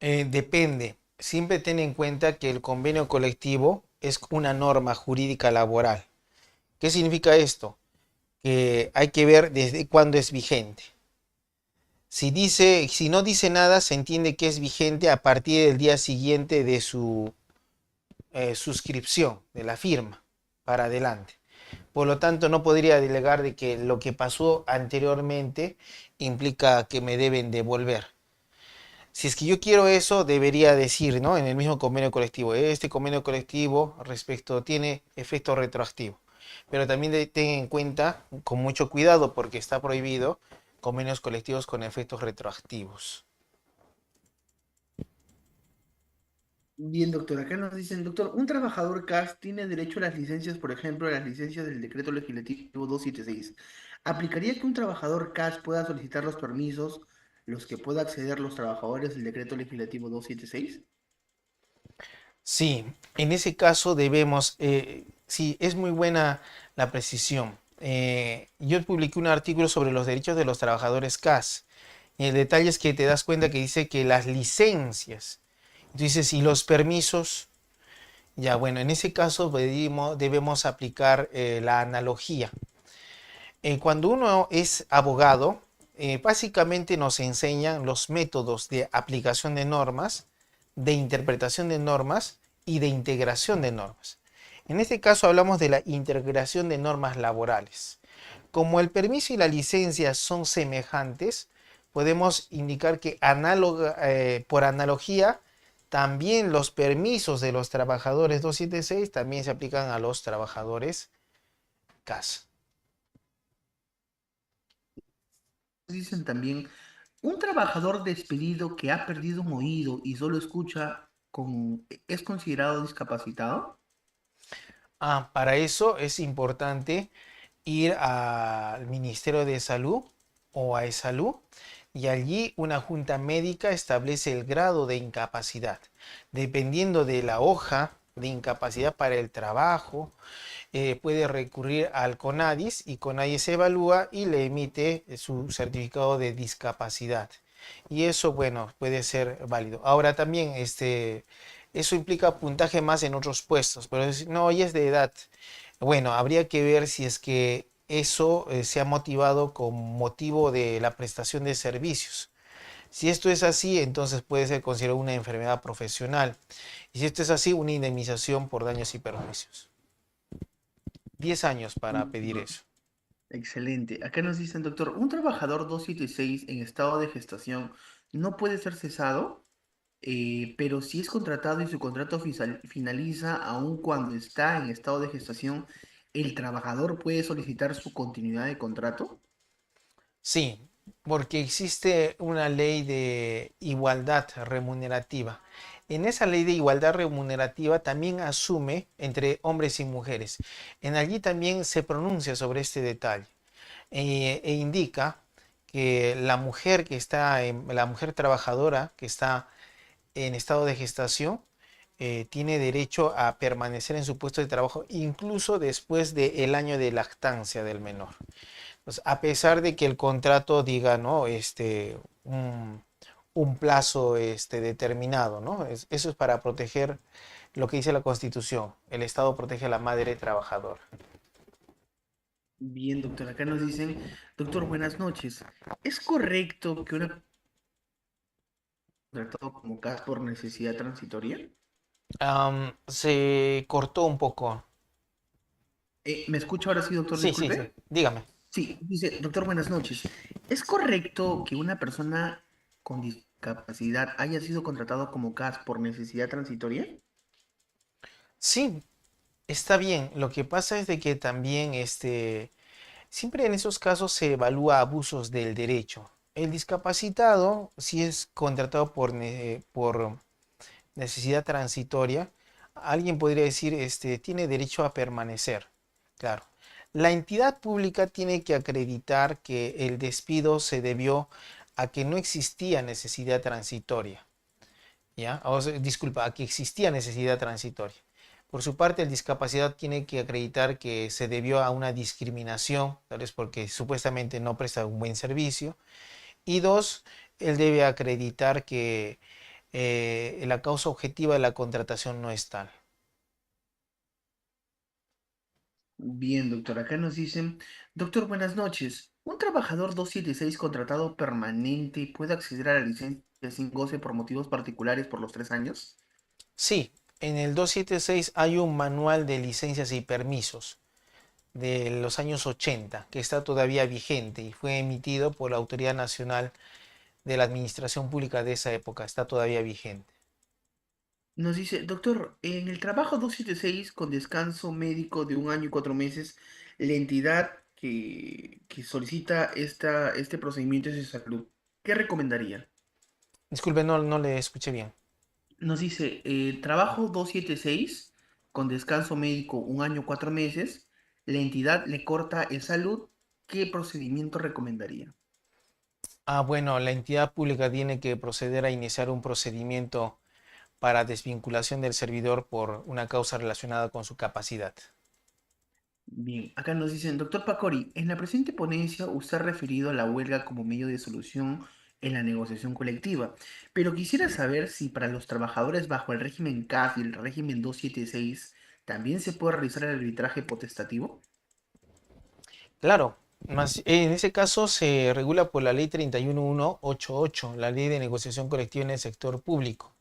Depende. Siempre ten en cuenta que el convenio colectivo es una norma jurídica laboral. ¿Qué significa esto? Que hay que ver desde cuándo es vigente. Si no dice nada, se entiende que es vigente a partir del día siguiente de su suscripción, de la firma, para adelante. Por lo tanto, no podría delegar de que lo que pasó anteriormente implica que me deben devolver. Si es que yo quiero eso, debería decir, ¿no? En el mismo convenio colectivo, este convenio colectivo respecto tiene efecto retroactivo. Pero también ten en cuenta, con mucho cuidado, porque está prohibido convenios colectivos con efectos retroactivos. Bien, doctor, acá nos dicen, doctor, un trabajador CAS tiene derecho a las licencias, por ejemplo, a las licencias del decreto legislativo 276. ¿Aplicaría que un trabajador CAS pueda solicitar los permisos, los que pueda acceder los trabajadores del decreto legislativo 276? Sí, en ese caso debemos, sí, es muy buena la precisión. Yo publiqué un artículo sobre los derechos de los trabajadores CAS. Y el detalle es que te das cuenta que dice que las licencias, tú dices, y los permisos, ya bueno, en ese caso debemos aplicar la analogía. Cuando uno es abogado, básicamente nos enseñan los métodos de aplicación de normas, de interpretación de normas y de integración de normas. En este caso hablamos de la integración de normas laborales. Como el permiso y la licencia son semejantes, podemos indicar que por analogía, también los permisos de los trabajadores 276 también se aplican a los trabajadores CAS. Dicen también, un trabajador despedido que ha perdido un oído y solo escucha ¿es considerado discapacitado? Para eso es importante ir al Ministerio de Salud o a ESalud y allí una junta médica establece el grado de incapacidad. Dependiendo de la hoja de incapacidad para el trabajo, puede recurrir al CONADIS y CONADIS evalúa y le emite su certificado de discapacidad. Y eso, bueno, puede ser válido. Ahora también, eso implica puntaje más en otros puestos, pero no, ya es de edad. Bueno, habría que ver si es que eso se ha motivado con motivo de la prestación de servicios. Si esto es así, entonces puede ser considerado una enfermedad profesional. Y si esto es así, una indemnización por daños y perjuicios. 10 años para pedir eso. Excelente. Acá nos dicen, doctor, un trabajador 276 en estado de gestación no puede ser cesado, pero si es contratado y su contrato finaliza aun cuando está en estado de gestación, ¿el trabajador puede solicitar su continuidad de contrato? Sí, porque existe una ley de igualdad remunerativa. En esa ley de igualdad remunerativa también asume entre hombres y mujeres. En allí también se pronuncia sobre este detalle e indica que la mujer trabajadora que está en estado de gestación tiene derecho a permanecer en su puesto de trabajo incluso después del año de lactancia del menor. Pues, a pesar de que el contrato diga, ¿no? Un plazo determinado, ¿no? Eso es para proteger lo que dice la Constitución. El Estado protege a la madre trabajadora. Bien, doctor, acá nos dicen, doctor, buenas noches. ¿Es correcto que una tratado como CAS por necesidad transitoria? Se cortó un poco. ¿Me escucha ahora sí, doctor? Sí, sí, sí. Disculpe. Dígame. Sí, dice, doctor, buenas noches. ¿Es correcto que una persona con discapacidad haya sido contratado como CAS por necesidad transitoria? Sí, está bien. Lo que pasa es de que también siempre en esos casos se evalúa abusos del derecho. El discapacitado, si es contratado por necesidad transitoria, alguien podría decir, tiene derecho a permanecer. Claro. La entidad pública tiene que acreditar que el despido se debió a que no existía necesidad transitoria. ¿Ya? Disculpa, a que existía necesidad transitoria. Por su parte, el discapacidad tiene que acreditar que se debió a una discriminación, tal vez porque supuestamente no presta un buen servicio. Y dos, él debe acreditar que la causa objetiva de la contratación no es tal. Bien, doctor, acá nos dicen, doctor, buenas noches. ¿Un trabajador 276 contratado permanente puede acceder a la licencia sin goce por motivos particulares por los 3 años? Sí, en el 276 hay un manual de licencias y permisos de los años 80 que está todavía vigente y fue emitido por la Autoridad Nacional de la Administración Pública de esa época. Está todavía vigente. Nos dice, doctor, en el trabajo 276 con descanso médico de 1 año y 4 meses, la entidad que solicita este procedimiento es de salud. ¿Qué recomendaría? Disculpe, no le escuché bien. Nos dice, trabajo 276 con descanso médico 1 año y 4 meses, la entidad le corta en salud, ¿qué procedimiento recomendaría? Ah, bueno, la entidad pública tiene que proceder a iniciar un procedimiento para desvinculación del servidor por una causa relacionada con su capacidad. Bien, acá nos dicen, doctor Pacori, en la presente ponencia usted ha referido a la huelga como medio de solución en la negociación colectiva, pero quisiera saber si para los trabajadores bajo el régimen CAF y el régimen 276 también se puede realizar el arbitraje potestativo. Claro, más, en ese caso se regula por la ley 31188, la ley de negociación colectiva en el sector público.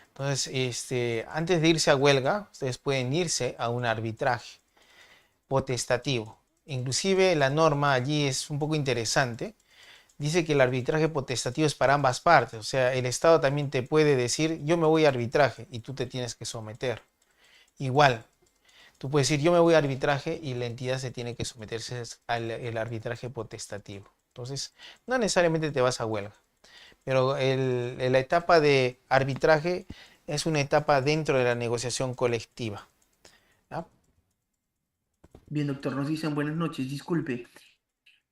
Entonces, antes de irse a huelga, ustedes pueden irse a un arbitraje potestativo. Inclusive la norma allí es un poco interesante. Dice que el arbitraje potestativo es para ambas partes. O sea, el Estado también te puede decir, yo me voy a arbitraje y tú te tienes que someter. Igual, tú puedes decir, yo me voy a arbitraje y la entidad se tiene que someterse al el arbitraje potestativo. Entonces, no necesariamente te vas a huelga, pero la etapa de arbitraje es una etapa dentro de la negociación colectiva. ¿Ya? Bien, doctor, nos dicen buenas noches, disculpe,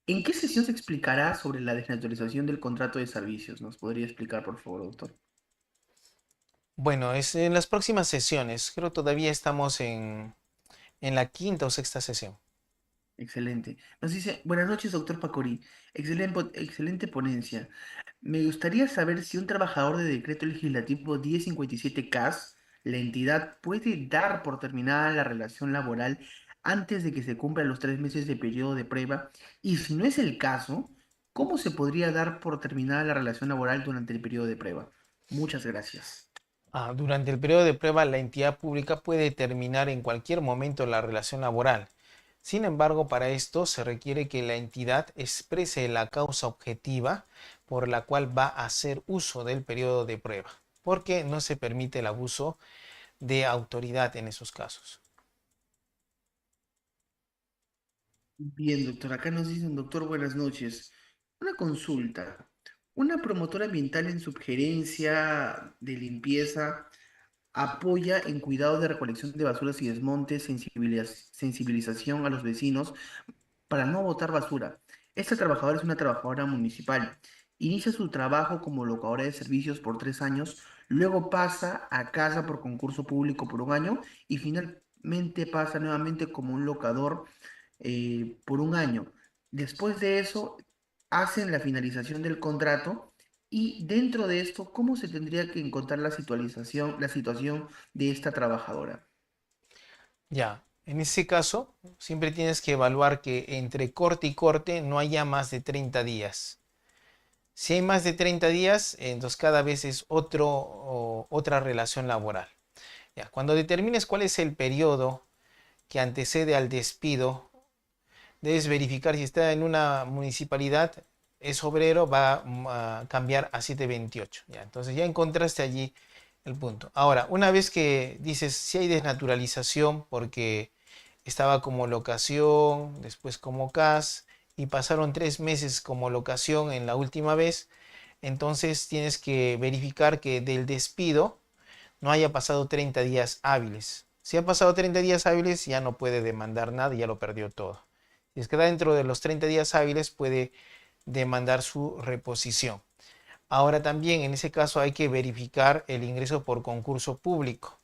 ¿en qué sesión se explicará sobre la desnaturalización del contrato de servicios? ¿Nos podría explicar, por favor, doctor? Bueno, es en las próximas sesiones. Creo que todavía estamos en la quinta o sexta sesión. Excelente. Nos dice, buenas noches, doctor Pacori. Excelente ponencia. Me gustaría saber si un trabajador de decreto legislativo 1057 CAS, la entidad puede dar por terminada la relación laboral antes de que se cumplan los 3 meses de periodo de prueba. Y si no es el caso, ¿cómo se podría dar por terminada la relación laboral durante el periodo de prueba? Muchas gracias. Durante el periodo de prueba, la entidad pública puede terminar en cualquier momento la relación laboral. Sin embargo, para esto se requiere que la entidad exprese la causa objetiva por la cual va a hacer uso del periodo de prueba, porque no se permite el abuso de autoridad en esos casos. Bien, doctor. Acá nos dicen, doctor, buenas noches. Una consulta. Una promotora ambiental en sugerencia de limpieza apoya en cuidado de recolección de basuras y desmontes, sensibilización a los vecinos para no botar basura. Esta trabajadora es una trabajadora municipal. Inicia su trabajo como locadora de servicios por 3 años, luego pasa a casa por concurso público por 1 año y finalmente pasa nuevamente como un locador por 1 año. Después de eso, hacen la finalización del contrato y dentro de esto, ¿cómo se tendría que encontrar la situación de esta trabajadora? Ya. En ese caso, siempre tienes que evaluar que entre corte y corte no haya más de 30 días. Si hay más de 30 días, entonces cada vez es otra relación laboral. Ya, cuando determines cuál es el periodo que antecede al despido, debes verificar si está en una municipalidad, es obrero, va a cambiar a 728. Ya, entonces ya encontraste allí el punto. Ahora, una vez que dices si hay desnaturalización porque estaba como locación, después como CAS y pasaron 3 meses como locación en la última vez, entonces tienes que verificar que del despido no haya pasado 30 días hábiles. Si ha pasado 30 días hábiles, ya no puede demandar nada, ya lo perdió todo. Si es que está dentro de los 30 días hábiles, puede demandar su reposición. Ahora también en ese caso hay que verificar el ingreso por concurso público.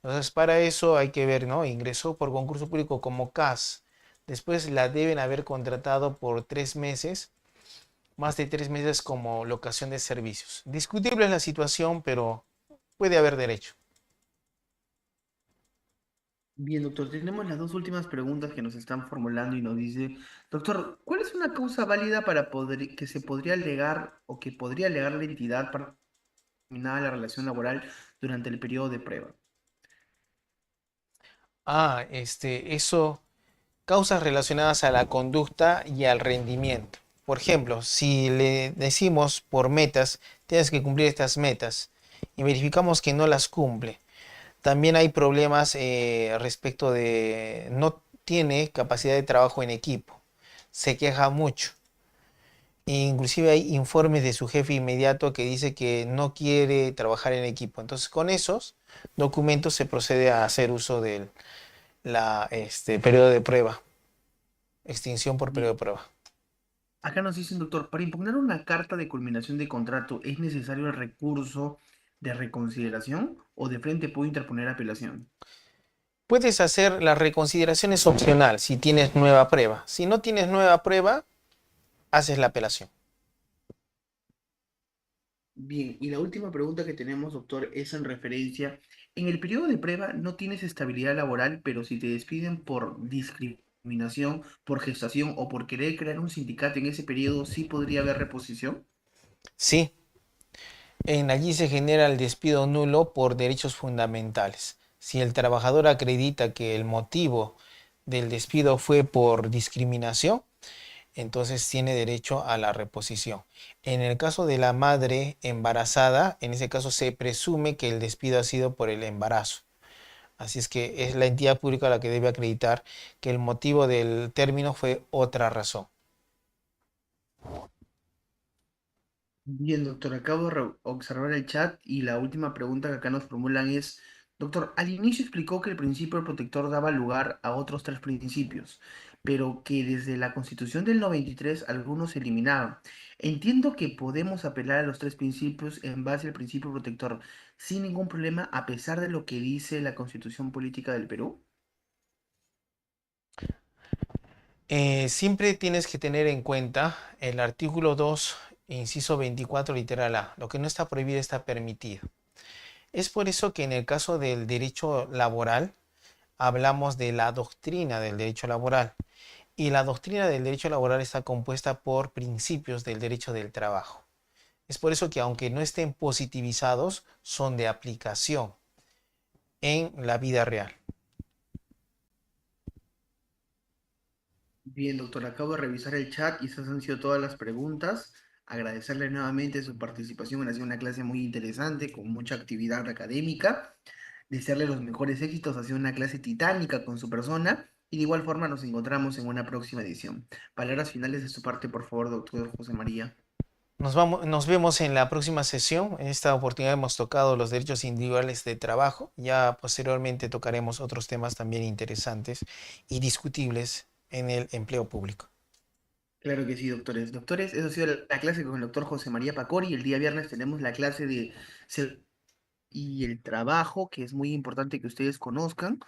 Entonces para eso hay que ver, ¿no? Ingresó por concurso público como CAS. Después la deben haber contratado por 3 meses, más de 3 meses como locación de servicios. Discutible es la situación, pero puede haber derecho. Bien, doctor, tenemos las dos últimas preguntas que nos están formulando y nos dice, doctor, ¿cuál es una causa válida para poder que se podría alegar o que podría alegar la entidad para terminar la relación laboral durante el periodo de prueba? Eso, causas relacionadas a la conducta y al rendimiento. Por ejemplo, si le decimos por metas, tienes que cumplir estas metas y verificamos que no las cumple. También hay problemas respecto de no tiene capacidad de trabajo en equipo, se queja mucho. E inclusive hay informes de su jefe inmediato que dice que no quiere trabajar en equipo. Entonces, con esos documentos se procede a hacer uso del periodo de prueba, extinción por periodo Bien. de prueba. Acá nos dicen, doctor, para impugnar una carta de culminación de contrato, ¿es necesario el recurso de reconsideración o de frente puedo interponer apelación? Puedes hacer la reconsideración es opcional si tienes nueva prueba. Si no tienes nueva prueba, haces la apelación. Bien, y la última pregunta que tenemos, doctor, es en referencia, en el periodo de prueba no tienes estabilidad laboral, pero si te despiden por discriminación, por gestación o por querer crear un sindicato en ese periodo, ¿sí podría haber reposición? Sí, en allí se genera el despido nulo por derechos fundamentales. Si el trabajador acredita que el motivo del despido fue por discriminación, entonces tiene derecho a la reposición. En el caso de la madre embarazada, en ese caso se presume que el despido ha sido por el embarazo. Así es que es la entidad pública la que debe acreditar que el motivo del término fue otra razón. Bien, doctor, acabo de observar el chat y la última pregunta que acá nos formulan es, doctor, al inicio explicó que el principio protector daba lugar a otros tres principios, pero que desde la Constitución del 93 algunos se eliminaban. Entiendo que podemos apelar a los tres principios en base al principio protector sin ningún problema a pesar de lo que dice la Constitución Política del Perú. Siempre tienes que tener en cuenta el artículo 2, inciso 24, literal A. Lo que no está prohibido está permitido. Es por eso que en el caso del derecho laboral hablamos de la doctrina del derecho laboral. Y la doctrina del derecho laboral está compuesta por principios del derecho del trabajo. Es por eso que aunque no estén positivizados, son de aplicación en la vida real. Bien, doctor, acabo de revisar el chat y esas han sido todas las preguntas. Agradecerle nuevamente su participación. Ha sido una clase muy interesante, con mucha actividad académica. Desearle los mejores éxitos. Ha sido una clase titánica con su persona. Y de igual forma nos encontramos en una próxima edición. Palabras finales de su parte, por favor, doctor José María. Nos vemos en la próxima sesión. En esta oportunidad hemos tocado los derechos individuales de trabajo. Ya posteriormente tocaremos otros temas también interesantes y discutibles en el empleo público. Claro que sí, doctores. Doctores, eso ha sido la clase con el doctor José María Pacori. El día viernes tenemos la clase de y el trabajo, que es muy importante que ustedes conozcan.